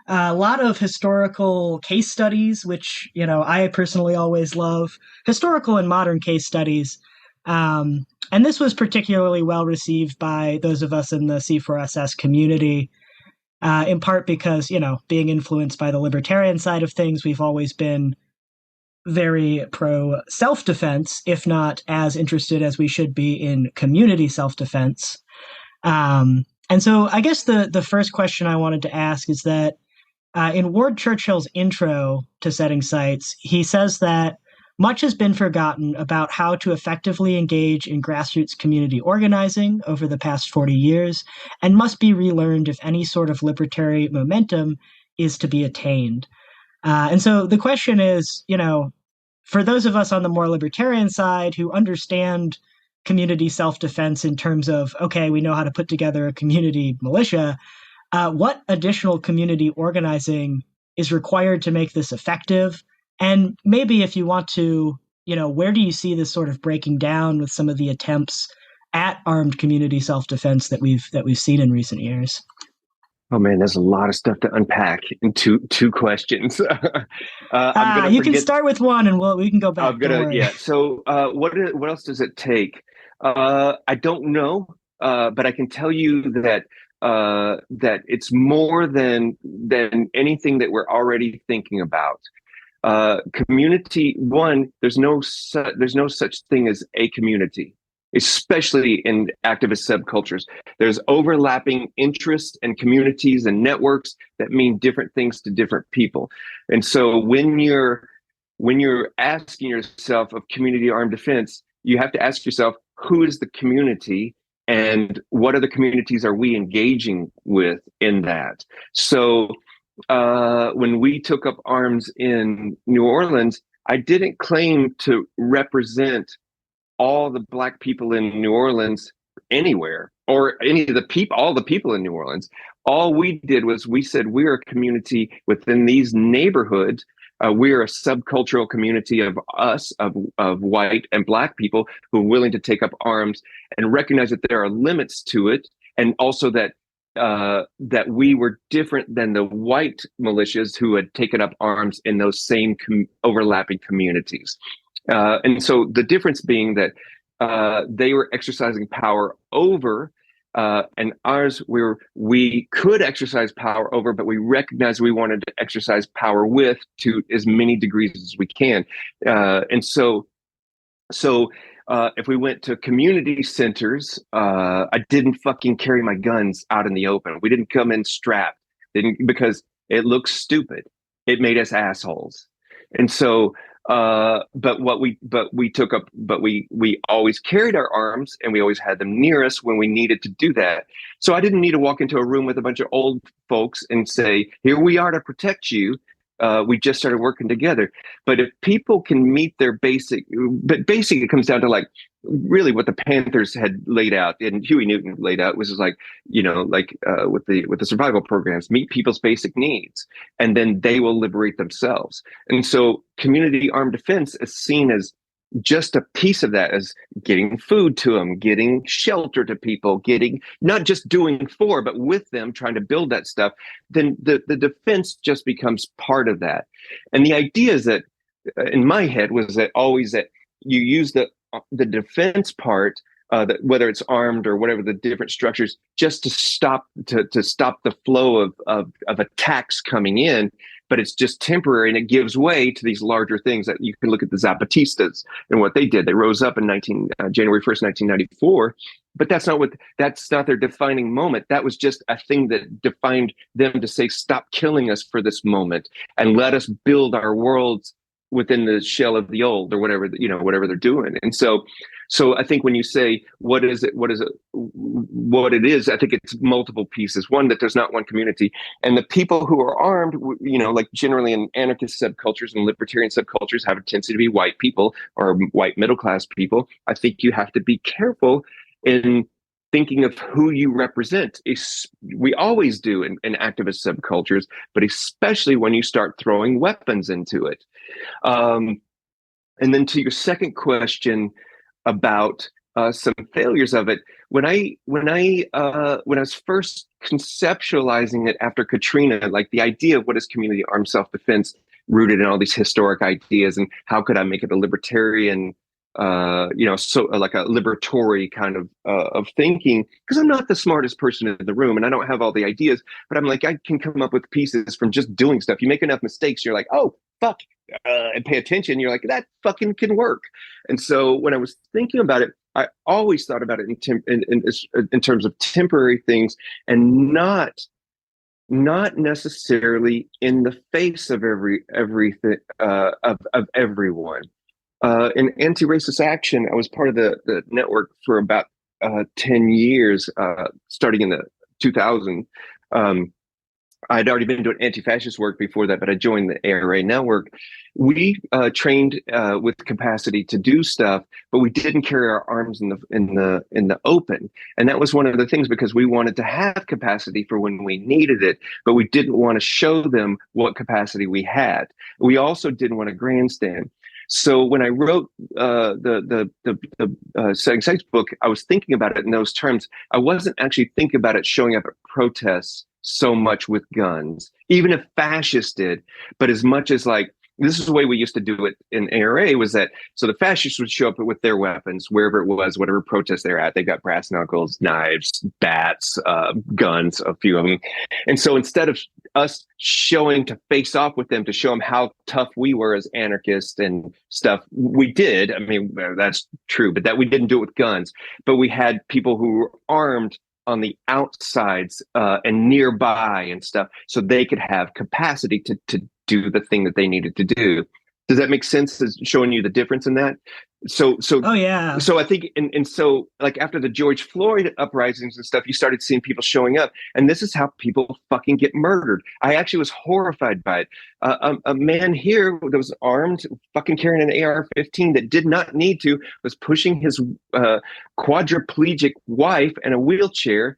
A lot of historical case studies, which, I personally always love historical and modern case studies. And this was particularly well received by those of us in the C4SS community, in part because, being influenced by the libertarian side of things, we've always been very pro self defense, if not as interested as we should be in community self defense. And so I guess the first question I wanted to ask is that in Ward Churchill's intro to Setting Sights, he says that much has been forgotten about how to effectively engage in grassroots community organizing over the past 40 years and must be relearned if any sort of libertarian momentum is to be attained. And so the question is, for those of us on the more libertarian side who understand community self-defense in terms of, okay, we know how to put together a community militia, what additional community organizing is required to make this effective? And maybe if you want to, where do you see this sort of breaking down with some of the attempts at armed community self-defense that we've seen in recent years? Oh man, there's a lot of stuff to unpack in two questions. You can start with one, and we can go back. Yeah. So, what else does it take? I don't know, but I can tell you that that it's more than anything that we're already thinking about. Community one, there's no such thing as a community, especially in activist subcultures. There's overlapping interests and communities and networks that mean different things to different people. And so when you're asking yourself of community armed defense, you have to ask yourself, who is the community and what other communities are we engaging with in that? So when we took up arms in New Orleans, I didn't claim to represent all the Black people in New Orleans anywhere, or all the people in New Orleans. All we did was we said we're a community within these neighborhoods. We're a subcultural community of white and Black people who are willing to take up arms and recognize that there are limits to it, and also that we were different than the white militias who had taken up arms in those same overlapping communities. And so the difference being that they were exercising power over, and ours we could exercise power over, but we recognized we wanted to exercise power with to as many degrees as we can. And so if we went to community centers, I didn't fucking carry my guns out in the open. We didn't come in strapped, because it looks stupid. It made us assholes. And so, but we always carried our arms, and we always had them near us when we needed to do that. So I didn't need to walk into a room with a bunch of old folks and say, here we are to protect you. We just started working together. But if people can meet their basic, it comes down to like really what the Panthers had laid out and Huey Newton laid out, was like, with the survival programs, meet people's basic needs, and then they will liberate themselves. And so community armed defense is seen as just a piece of that, as getting food to them, getting shelter to people, getting not just doing for, but with them, trying to build that stuff. Then the defense just becomes part of that. And the idea is that in my head was that always that you use the defense part, that whether it's armed or whatever the different structures, just to stop the flow of attacks coming in. But it's just temporary, and it gives way to these larger things that you can look at the Zapatistas and what they did. They rose up in January 1st, 1994, but that's not their defining moment. That was just a thing that defined them to say, stop killing us for this moment and let us build our worlds within the shell of the old, or whatever they're doing. And so I think when you say what it is, I think it's multiple pieces. One, that there's not one community, and the people who are armed, like generally in anarchist subcultures and libertarian subcultures, have a tendency to be white people or white middle class people. I think you have to be careful in thinking of who you represent. We always do in activist subcultures, but especially when you start throwing weapons into it. And then to your second question about some failures of it, when I was first conceptualizing it after Katrina, like the idea of what is community armed self-defense, rooted in all these historic ideas, and how could I make it a libertarian so like a liberatory kind of thinking, because I'm not the smartest person in the room and I don't have all the ideas, but I'm like, I can come up with pieces from just doing stuff. You make enough mistakes, you're like, oh, fuck, and pay attention. You're like, that fucking can work. And so when I was thinking about it, I always thought about it in terms of temporary things and not necessarily in the face of everything of everyone. In anti-racist action, I was part of the network for about 10 years, starting in the 2000. I'd already been doing anti-fascist work before that, but I joined the ARA network. We trained with capacity to do stuff, but we didn't carry our arms in the open, and that was one of the things, because we wanted to have capacity for when we needed it, but we didn't want to show them what capacity we had. We also didn't want to grandstand. So when I wrote the Setting Sights book, I was thinking about it in those terms. I wasn't actually thinking about it showing up at protests so much with guns, even if fascists did, but as much as like, this is the way we used to do it in ARA, was that so the fascists would show up with their weapons wherever it was, whatever protest they're at. They got brass knuckles, knives, bats, guns, a few of them. And so instead of us showing to face off with them to show them how tough we were as anarchists and stuff, we did. I mean, that's true, but that we didn't do it with guns. But we had people who were armed on the outsides and nearby and stuff, so they could have capacity to do the thing that they needed to do. Does that make sense? Is showing you the difference in that? Oh yeah. So I think, and so like after the George Floyd uprisings and stuff, you started seeing people showing up, and this is how people fucking get murdered. I actually was horrified by it. A man here that was armed, fucking carrying an AR-15 that did not need to, was pushing his quadriplegic wife in a wheelchair,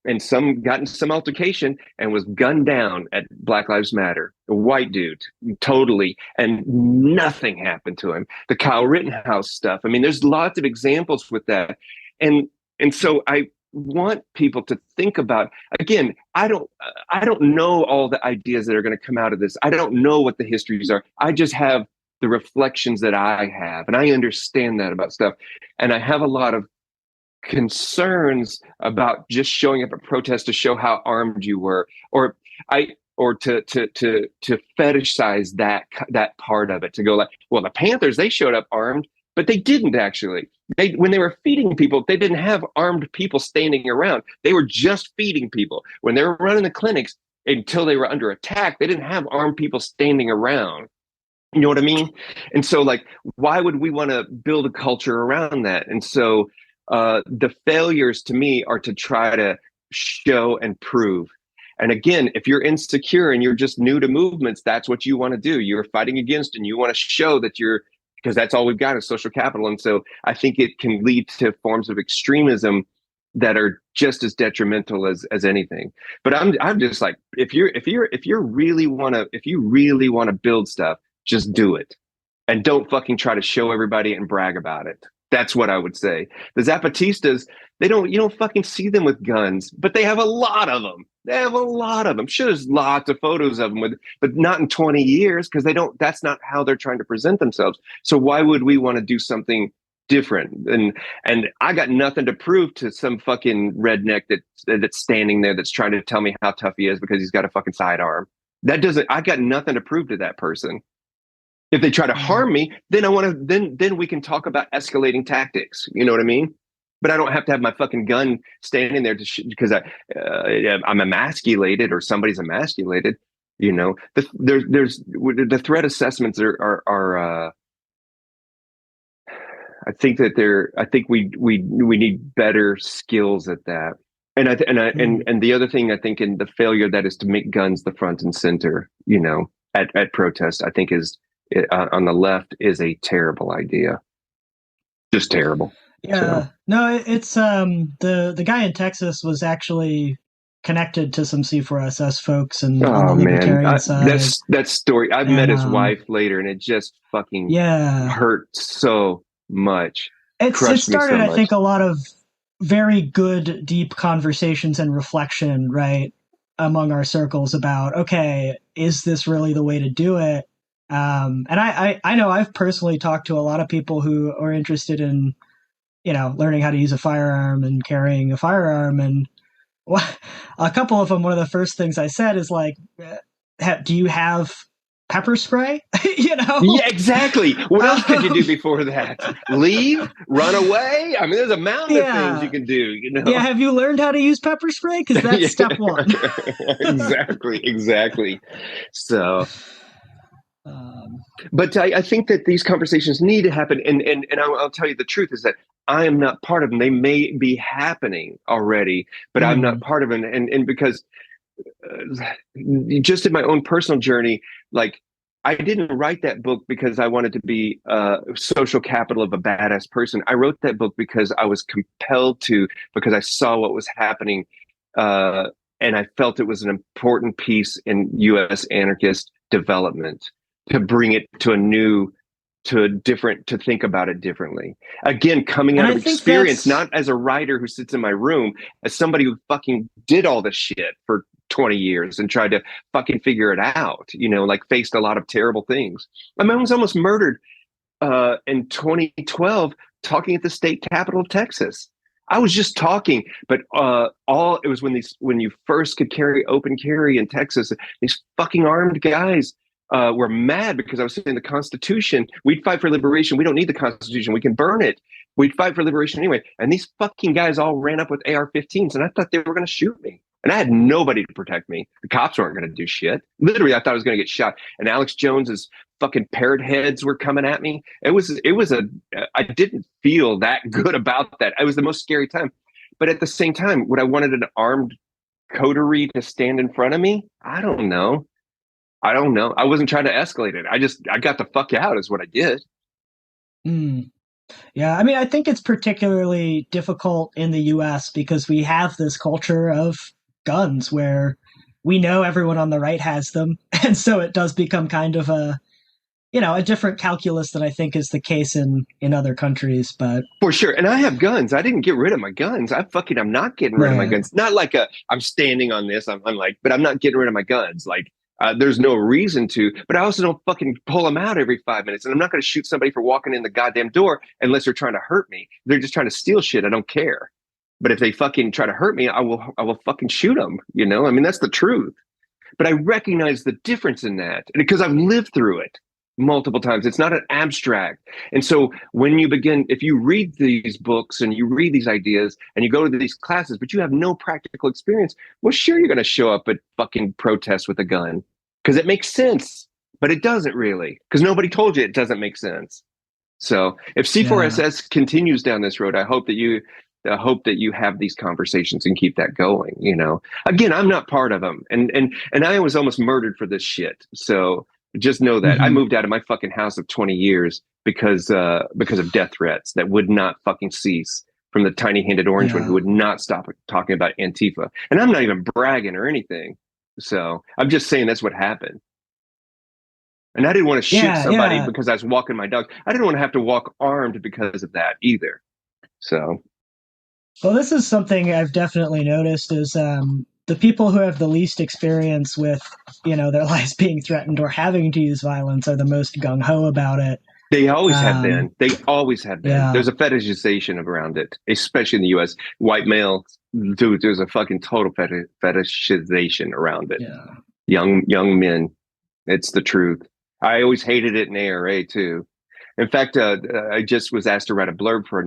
and got in some altercation and was gunned down at Black Lives Matter. A white dude, totally, and nothing happened to him. The Kyle Rittenhouse stuff. I mean, there's lots of examples with that, and so I want people to think about, again, I don't know all the ideas that are going to come out of this. I don't know what the histories are. I just have the reflections that I have, and I understand that about stuff, and I have a lot of concerns about just showing up at protests to show how armed you were, or to fetishize that part of it, to go like, well, the Panthers, they showed up armed, but they didn't actually. When they were feeding people, they didn't have armed people standing around. They were just feeding people. When they were running the clinics, until they were under attack, they didn't have armed people standing around. You know what I mean? And so, like, why would we want to build a culture around that? And so the failures to me are to try to show and prove. And again, if you're insecure and you're just new to movements, that's what you want to do. You're fighting against, and you want to show that because that's all we've got is social capital. And so I think it can lead to forms of extremism that are just as detrimental as anything. But I'm just like, if you really want to build stuff, just do it, and don't fucking try to show everybody and brag about it. That's what I would say. The Zapatistas, you don't fucking see them with guns, but they have a lot of them. Sure, there's lots of photos of them but not in 20 years, because that's not how they're trying to present themselves. So why would we want to do something different? And I got nothing to prove to some fucking redneck that's standing there that's trying to tell me how tough he is because he's got a fucking sidearm. I got nothing to prove to that person. If they try to harm me, then we can talk about escalating tactics. You know what I mean? But I don't have to have my fucking gun standing there because I'm emasculated or somebody's emasculated. You know, there's the threat assessments are I think we need better skills at that. And the other thing I think in the failure that is to make guns the front and center, you know, at protests, I think is on the left is a terrible idea. Just terrible. Yeah. So. No, it's the guy in Texas was actually connected to some C4SS folks and on the libertarian side. That story. I've met his wife later, and it just fucking hurt so much. It started, I think, a lot of very good, deep conversations and reflection, right, among our circles about, okay, is this really the way to do it? And I know I've personally talked to a lot of people who are interested in, learning how to use a firearm and carrying a firearm. And a couple of them, one of the first things I said is like, do you have pepper spray? Yeah, exactly. What else could you do Um, before that? Leave? Run away? I mean, there's a mountain of things you yeah. can do, Yeah. Have you learned how to use pepper spray? Because that's Yeah, step one. exactly, exactly. So, um, but I think that these conversations need to happen, and I'll tell you the truth is that I am not part of them. They may be happening already, but I'm not mm, part of them, and because just in my own personal journey, like I didn't write that book because I wanted to be social capital of a badass person. I wrote that book because I was compelled to, because I saw what was happening, uh, and I felt it was an important piece in U.S. anarchist development to bring it to a new, to a different, to think about it differently. Again, coming and out I of think experience, that's not as a writer who sits in my room, as somebody who fucking did all this shit for 20 years and tried to fucking figure it out, like faced a lot of terrible things. My mom was almost murdered in 2012 talking at the state capitol of Texas. I was just talking, but all it was when you first could carry open carry in Texas, these fucking armed guys were mad because I was saying the Constitution. We'd fight for liberation. We don't need the Constitution. We can burn it. We'd fight for liberation anyway. And these fucking guys all ran up with AR-15s, and I thought they were going to shoot me. And I had nobody to protect me. The cops weren't going to do shit. Literally, I thought I was going to get shot. And Alex Jones's fucking parrot heads were coming at me. I didn't feel that good about that. It was the most scary time. But at the same time, would I wanted an armed coterie to stand in front of me? I don't know. I don't know. I wasn't trying to escalate it. I got the fuck out is what I did. mm, yeah. I mean, I think it's particularly difficult in the U.S. because we have this culture of guns where we know everyone on the right has them, and so it does become kind of a different calculus than I think is the case in other countries. But For sure. And I have guns. I didn't get rid of my guns. I'm not getting rid of my right, guns. Not like I'm standing on this. I'm like, but I'm not getting rid of my guns. Like, there's no reason to, but I also don't fucking pull them out every 5 minutes. And I'm not going to shoot somebody for walking in the goddamn door unless they're trying to hurt me. They're just trying to steal shit. I don't care. But if they fucking try to hurt me, I will fucking shoot them. I mean, that's the truth. But I recognize the difference in that because I've lived through it multiple times. It's not an abstract. And so when you begin, if you read these books and you read these ideas and you go to these classes, but you have no practical experience, well, sure, you're going to show up at fucking protests with a gun because it makes sense, but it doesn't really because nobody told you it doesn't make sense. So if yeah, C4SS continues down this road, I hope that you have these conversations and keep that going. Again, I'm not part of them, and I was almost murdered for this shit. So just know that I hmm, moved out of my fucking house of 20 years because of death threats that would not fucking cease from the tiny-handed orange one who yeah, would not stop talking about Antifa. And I'm not even bragging or anything. So I'm just saying that's what happened. And I didn't want to shoot yeah, somebody yeah. because I was walking my dog. I didn't want to have to walk armed because of that either. So Well, this is something I've definitely noticed is the people who have the least experience with, their lives being threatened or having to use violence are the most gung ho about it. they always have Um, been. They always have been. yeah, There's a fetishization around it, especially in the U.S. White male, dude. There's a fucking total fetishization around it. yeah. Young men. It's the truth. I always hated it in ARA too. In fact, I just was asked to write a blurb for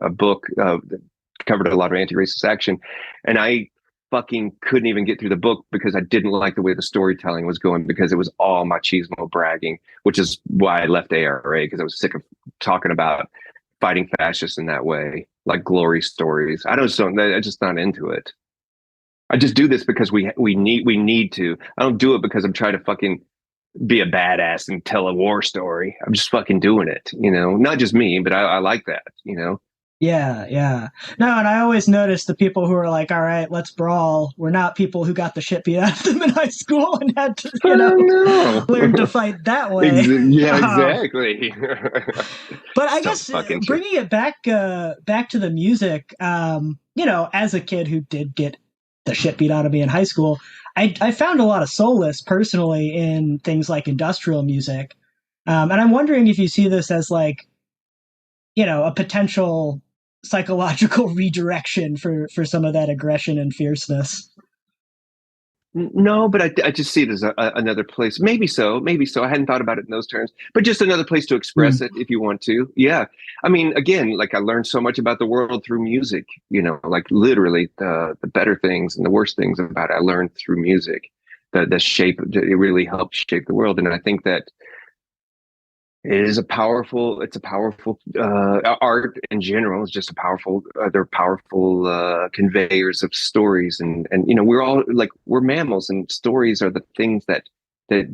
a book that covered a lot of anti-racist action, and I fucking couldn't even get through the book because I didn't like the way the storytelling was going because it was all machismo bragging, which is why I left ARA because I was sick of talking about fighting fascists in that way, like glory stories. I'm just not into it. I just do this because we need to. I don't do it because I'm trying to fucking be a badass and tell a war story. I'm just fucking doing it. Not just me, but I like that. Yeah, yeah. No, and I always notice the people who are like, all right, let's brawl, were not people who got the shit beat out of them in high school and had to, Oh no. learn to fight that way. Yeah, Um, exactly. but I Some guess fucking shit. bringing it back to the music, as a kid who did get the shit beat out of me in high school, I found a lot of solace personally in things like industrial music. And I'm wondering if you see this as like, a potential psychological redirection for some of that aggression and fierceness. No, but I just see it as another place. Maybe so, maybe so. I hadn't thought about it in those terms, but just another place to express Mm. it if you want to. Yeah. I mean, again, like I learned so much about the world through music, like literally the better things and the worst things about it, I learned through music. The shape, it really helped shape the world. And I think that it's a powerful art in general is just a powerful they're powerful conveyors of stories, and we're all like, we're mammals, and stories are the things that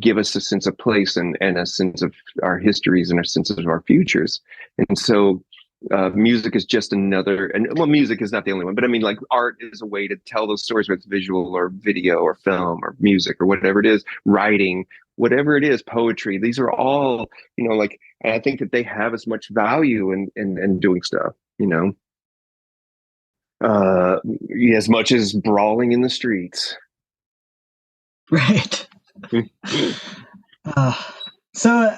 give us a sense of place, and a sense of our histories and a sense of our futures. And so music is just another, and well, music is not the only one, but I mean, like, art is a way to tell those stories, whether it's visual or video or film or music or whatever it is, writing, whatever it is, poetry. These are all, like, and I think that they have as much value in doing stuff, uh, as much as brawling in the streets. Right. Uh, so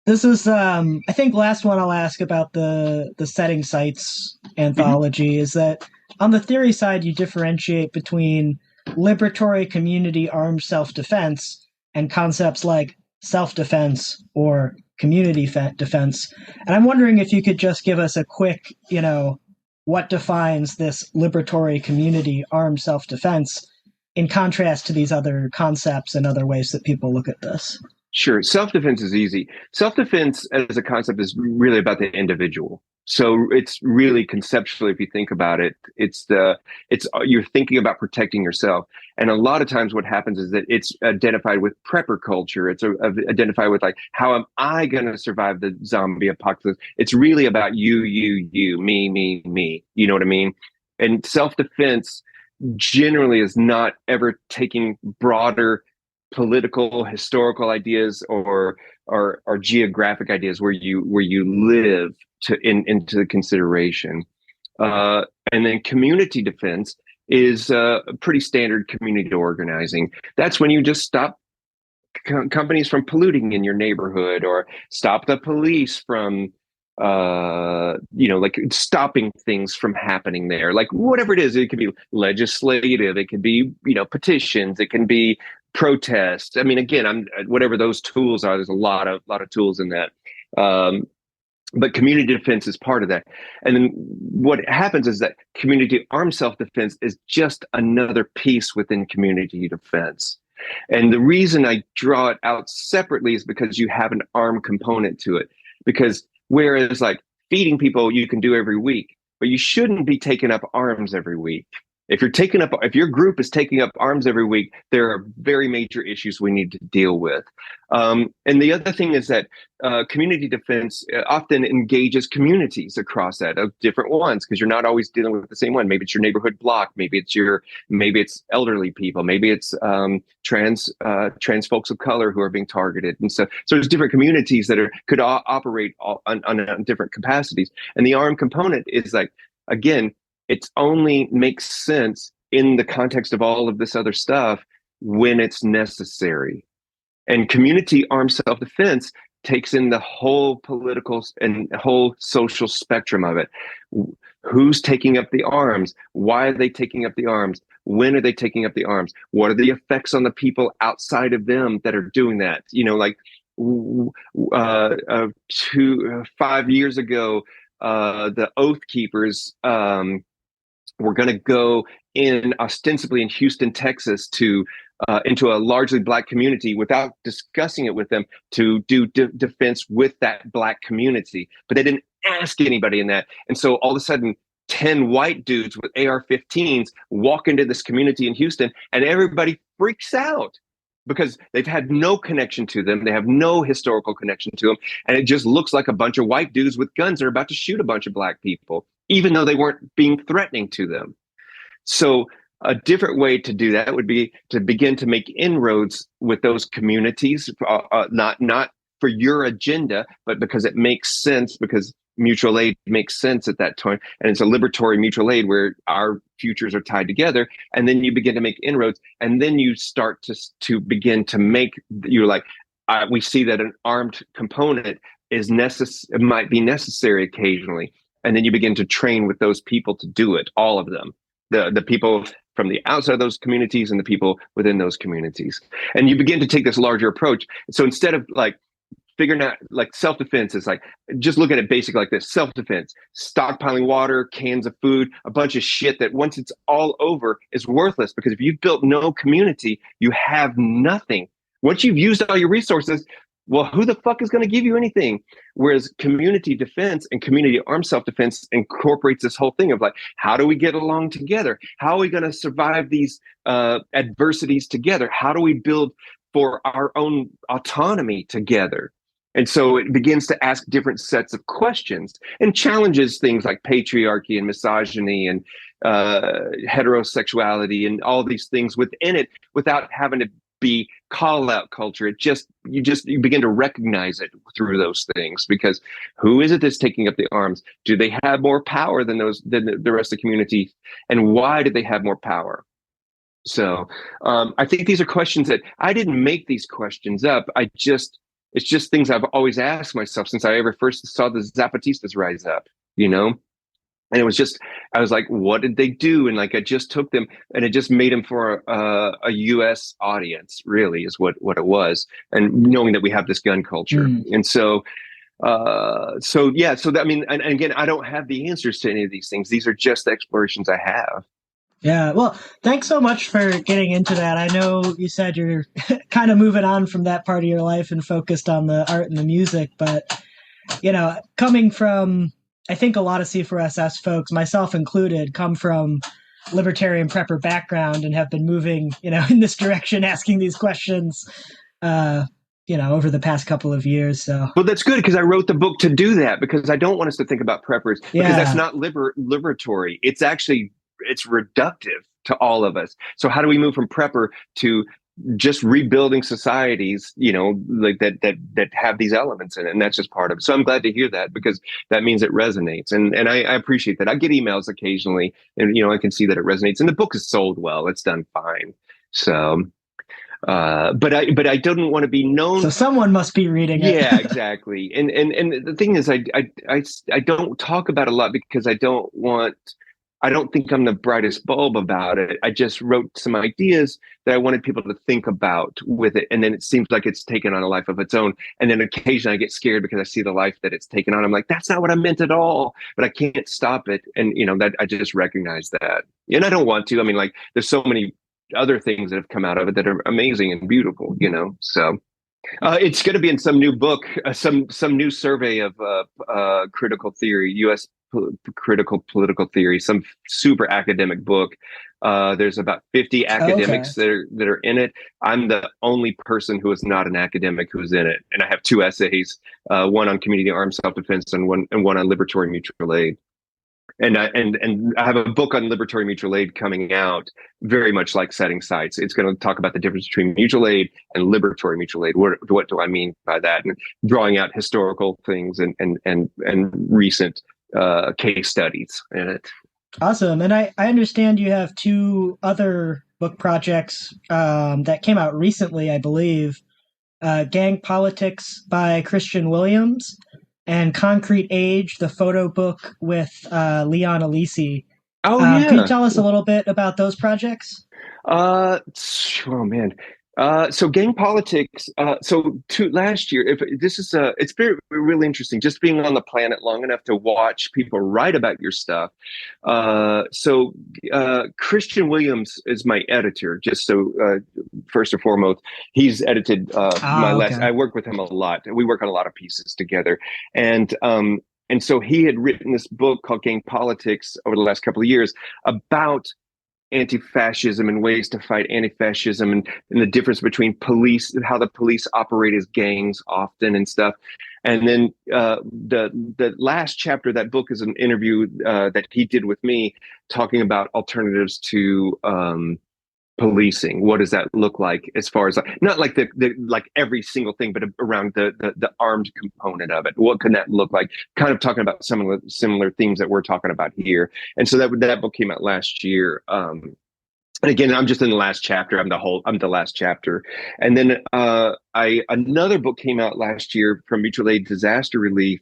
this is, I think, last one I'll ask about the Setting Sights Mhm. anthology is that on the theory side, you differentiate between liberatory community armed self-defense and concepts like self-defense or community defense. And I'm wondering if you could just give us a quick, what defines this liberatory community armed self-defense in contrast to these other concepts and other ways that people look at this. Sure. Self-defense is easy. Self-defense as a concept is really about the individual. So it's really conceptually, if you think about it, it's you're thinking about protecting yourself. And a lot of times what happens is that it's identified with prepper culture. It's identified with, like, how am I going to survive the zombie apocalypse? It's really about you, me. You know what I mean? And self-defense generally is not ever taking broader political, historical ideas, or geographic ideas where you live into the consideration. Uh, and then community defense is pretty standard community organizing. That's when you just stop companies from polluting in your neighborhood, or stop the police from like stopping things from happening there, like whatever it is. It could be legislative, it could be petitions, it can be protests. I mean, again, I'm whatever those tools are, there's a lot of tools in that. Um, but community defense is part of that. And then what happens is that community armed self-defense is just another piece within community defense. And the reason I draw it out separately is because you have an armed component to it. Because whereas, like, feeding people you can do every week, but you shouldn't be taking up arms every week. If your group is taking up arms every week, there are very major issues we need to deal with. And the other thing is that community defense often engages communities across that, of different ones, because you're not always dealing with the same one. Maybe it's your neighborhood block, maybe it's elderly people, maybe it's trans folks of color who are being targeted, and so there's different communities that could operate on different capacities. And the armed component is, like, again, it only makes sense in the context of all of this other stuff when it's necessary. And community armed self-defense takes in the whole political and whole social spectrum of it. Who's taking up the arms? Why are they taking up the arms? When are they taking up the arms? What are the effects on the people outside of them that are doing that? Like, 5 years ago, the Oath Keepers were going to go in ostensibly in Houston, Texas, to into a largely black community without discussing it with them, to do defense with that black community. But they didn't ask anybody in that. And so all of a sudden, 10 white dudes with AR-15s walk into this community in Houston, and everybody freaks out because they've had no connection to them. They have no historical connection to them. And it just looks like a bunch of white dudes with guns are about to shoot a bunch of black people, even though they weren't being threatening to them. So a different way to do that would be to begin to make inroads with those communities, not for your agenda, but because it makes sense, because mutual aid makes sense at that time, and it's a liberatory mutual aid where our futures are tied together, and then you begin to make inroads, and then you start to begin to make, you're like, we see that an armed component is might be necessary occasionally, and then you begin to train with those people to do it, all of them, the people from the outside of those communities and the people within those communities, and you begin to take this larger approach. So instead of like figuring out, like, self-defense is like, just look at it basic like this: self-defense, stockpiling water, cans of food, a bunch of shit that once it's all over is worthless, because if you've built no community, you have nothing. Once you've used all your resources, well, who the fuck is going to give you anything? Whereas community defense and community armed self-defense incorporates this whole thing of like, how do we get along together? How are we going to survive these adversities together? How do we build for our own autonomy together? And so it begins to ask different sets of questions and challenges things like patriarchy and misogyny and heterosexuality and all these things within it, without having to be call out culture. You begin to recognize it through those things, because who is it that's taking up the arms? Do they have more power than the rest of the community? And why do they have more power? So I think these are questions that I didn't make these questions up. It's just things I've always asked myself since I ever first saw the Zapatistas rise up, And it was just, I was like, what did they do? And like, I just took them, and it just made them for a U.S. audience, really, is what it was. And knowing that we have this gun culture. And so that, I mean, and again, I don't have the answers to any of these things. These are just the explorations I have. Yeah, well, thanks so much for getting into that. I know you said you're kind of moving on from that part of your life and focused on the art and the music, but, coming from, I think a lot of C4SS folks, myself included, come from libertarian prepper background and have been moving, in this direction, asking these questions, over the past couple of years. So, well, that's good, because I wrote the book to do that, because I don't want us to think about preppers, because that's not liberatory. It's reductive to all of us. So how do we move from prepper to just rebuilding societies, like that have these elements in it? And that's just part of it. So I'm glad to hear that, because that means it resonates. And I appreciate that. I get emails occasionally, and, I can see that it resonates, and the book is sold well. It's done fine. So, but I don't want to be known. So someone must be reading it. Yeah, exactly. And the thing is, I don't talk about it a lot, because I don't think I'm the brightest bulb about it. I just wrote some ideas that I wanted people to think about with it. And then it seems like it's taken on a life of its own. And then occasionally I get scared because I see the life that it's taken on. I'm like, that's not what I meant at all, but I can't stop it. And, that I just recognize that. And I don't want to. I mean, like, there's so many other things that have come out of it that are amazing and beautiful, So it's going to be in some new book, some new survey of critical theory, U.S. critical political theory, some super academic book. There's about 50 academics that are in it. I'm the only person who is not an academic who's in it, and I have 2 essays, one on community armed self-defense and one on liberatory mutual aid. And I have a book on liberatory mutual aid coming out, very much like Setting Sights. It's going to talk about the difference between mutual aid and liberatory mutual aid. What do I mean by that? And drawing out historical things and recent case studies in it. Awesome. And I understand you have 2 other book projects that came out recently, I believe. Gang Politics by Christian Williams and Concrete Age, the photo book with Leon Alisi. Yeah. Can you tell us a little bit about those projects? Oh man. So Gang Politics. Last year, it's been really interesting just being on the planet long enough to watch people write about your stuff. Christian Williams is my editor. Just so first and foremost, he's edited my last. I work with him a lot. We work on a lot of pieces together, and so he had written this book called Gang Politics over the last couple of years about anti-fascism and ways to fight anti-fascism and the difference between police, how the police operate as gangs often and stuff. And then the last chapter of that book is an interview that he did with me talking about alternatives to policing? What does that look like as far as not like the like every single thing, but around the armed component of it? What can that look like? Kind of talking about some of the similar themes that we're talking about here. And so that book came out last year. And again, I'm just in the last chapter. I'm the last chapter. And then I another book came out last year from Mutual Aid Disaster Relief,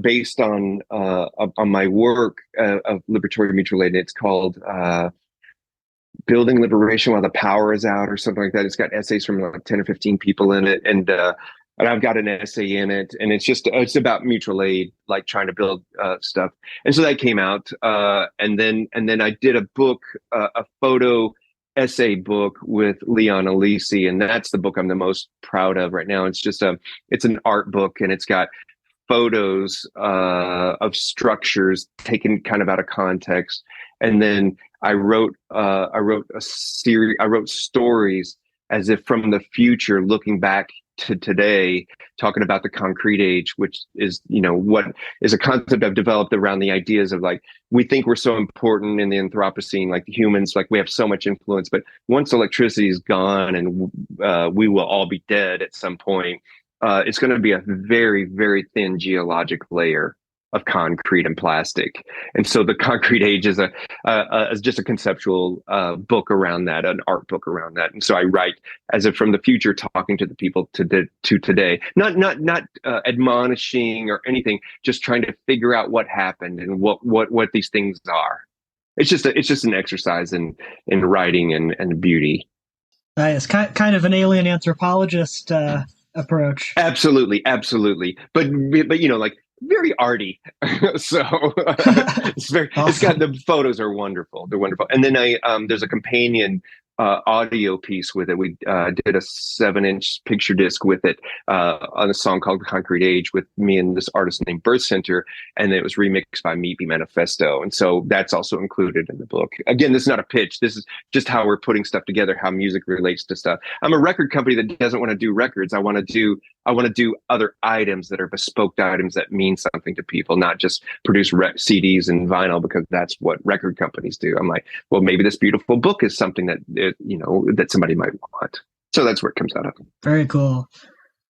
based on my work of liberatory mutual aid. It's called Building Liberation While the Power is Out, or something like that. It's got essays from like 10 or 15 people in it, and I've got an essay in it, and it's about mutual aid, like trying to build stuff. And so that came out, and then I did a book, a photo essay book with Leon Alisi, and that's the book I'm the most proud of right now. It's an art book, and it's got photos of structures taken kind of out of context, and then I wrote a series. I wrote stories as if from the future, looking back to today, talking about the concrete age, which is, what is a concept I've developed around the ideas of, like, we think we're so important in the Anthropocene, like humans, like we have so much influence, but once electricity is gone and we will all be dead at some point, it's going to be a very, very thin geologic layer of concrete and plastic. And so the concrete age is just a conceptual book around that, an art book around that. And so I write as if from the future, talking to the people to today, not admonishing or anything, just trying to figure out what happened and what these things are. It's just an exercise in writing and beauty. Nice, kind of an alien anthropologist approach. Absolutely, but like very arty. So Awesome. it's got, the photos are wonderful. They're wonderful. And then there's a companion audio piece with it. We did a 7-inch picture disc with it on a song called Concrete Age with me and this artist named Birth Center, and it was remixed by Meet Me Manifesto. And so that's also included in the book. Again, this is not a pitch. This is just how we're putting stuff together, how music relates to stuff. I'm a record company that doesn't want to do records. I want to do other items that are bespoke items that mean something to people, not just produce CDs and vinyl because that's what record companies do. I'm like, well, maybe this beautiful book is something that that somebody might want. So that's where it comes out of. Very cool.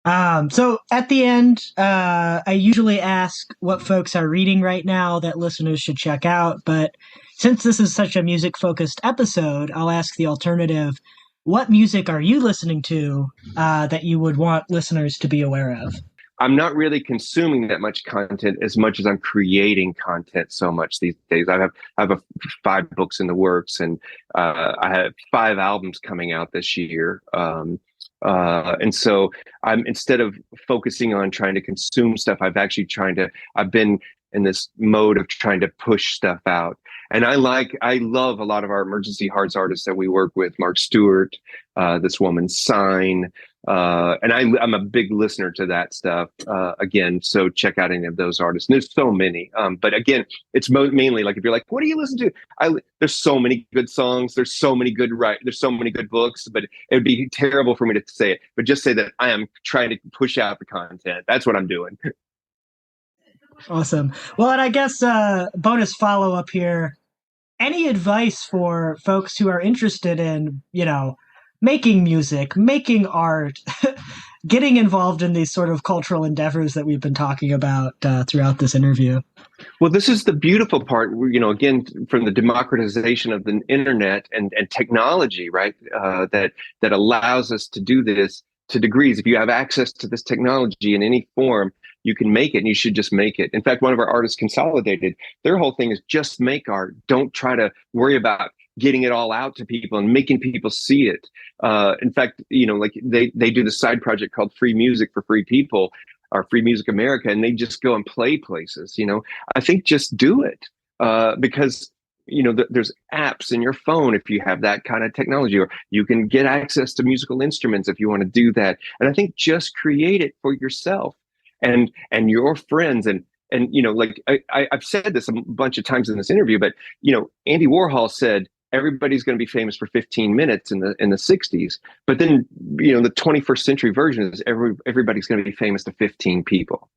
So at the end, I usually ask what folks are reading right now that listeners should check out. But since this is such a music-focused episode, I'll ask the alternative. What music are you listening to that you would want listeners to be aware of? I'm not really consuming that much content as much as I'm creating content so much these days. I have 5 books in the works, and I have 5 albums coming out this year. And so I'm, instead of focusing on trying to consume stuff, I've been in this mode of trying to push stuff out. And I love a lot of our emergency hearts artists that we work with, Mark Stewart, this woman, Sign. And I'm a big listener to that stuff. Again, so check out any of those artists. And there's so many. But again, it's mainly like, if you're like, what do you listen to? There's so many good songs. There's so many good books, but it would be terrible for me to say it, but just say that I am trying to push out the content. That's what I'm doing. Awesome. Well, and I guess bonus follow-up here. Any advice for folks who are interested in, making music, making art, getting involved in these sort of cultural endeavors that we've been talking about throughout this interview? Well, this is the beautiful part, again, from the democratization of the internet and technology, right? That allows us to do this to degrees. If you have access to this technology in any form, you can make it, and you should just make it. In fact, one of our artists, Consolidated, their whole thing is just make art. Don't try to worry about getting it all out to people and making people see it. In fact, like they do the side project called Free Music for Free People, or Free Music America, and they just go and play places. I think just do it, because there's apps in your phone if you have that kind of technology, or you can get access to musical instruments if you want to do that. And I think just create it for yourself and your friends. And like I've said this a bunch of times in this interview, but Andy Warhol said everybody's going to be famous for 15 minutes in the 60s, but then the 21st century version is everybody's going to be famous to 15 people.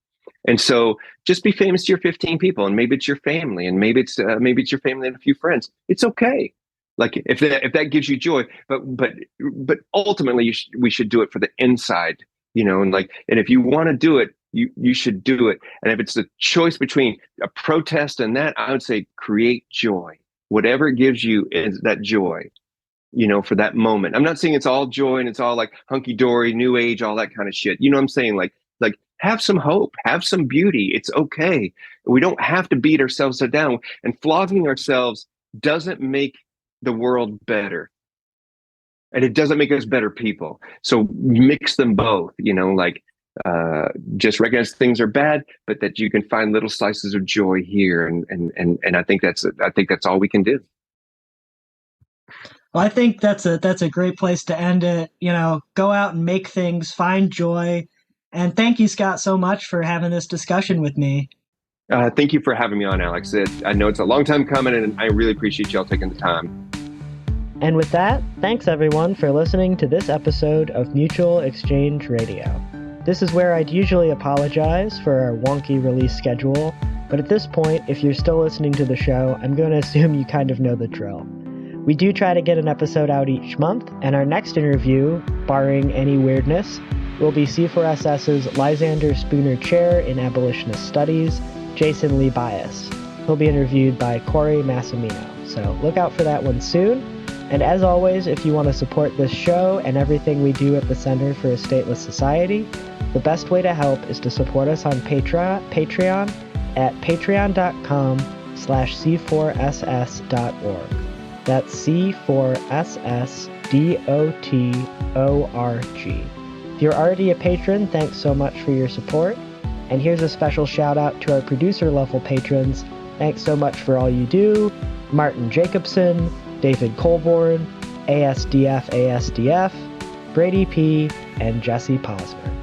And so just be famous to your 15 people, and maybe it's your family, and maybe it's your family and a few friends. It's okay. Like if that gives you joy, but ultimately we should do it for the inside, and if you want to do it, you should do it. And if it's a choice between a protest and that, I would say create joy. Whatever it gives you is that joy, for that moment. I'm not saying it's all joy and it's all like hunky dory, new age, all that kind of shit. You know what I'm saying? Like have some hope, have some beauty. It's okay. We don't have to beat ourselves down, and flogging ourselves doesn't make the world better, and it doesn't make us better people. So mix them both, just recognize things are bad, but that you can find little slices of joy here. And I think that's all we can do. Well, I think that's a great place to end it. Go out and make things, find joy. And thank you, Scott, so much for having this discussion with me. Thank you for having me on, Alex. I know it's a long time coming, and I really appreciate y'all taking the time. And with that, thanks everyone for listening to this episode of Mutual Exchange Radio. This is where I'd usually apologize for our wonky release schedule, but at this point, if you're still listening to the show, I'm going to assume you kind of know the drill. We do try to get an episode out each month, and our next interview, barring any weirdness, will be C4SS's Lysander Spooner Chair in Abolitionist Studies, Jason Lee Bias. He'll be interviewed by Corey Massimino, so look out for that one soon. And as always, if you want to support this show and everything we do at the Center for a Stateless Society, the best way to help is to support us on Patreon at patreon.com/c4ss.org. That's C4SSDOTORG. If you're already a patron, thanks so much for your support. And here's a special shout out to our producer level patrons. Thanks so much for all you do. Martin Jacobson, David Colborn, ASDF, Brady P, and Jesse Posner.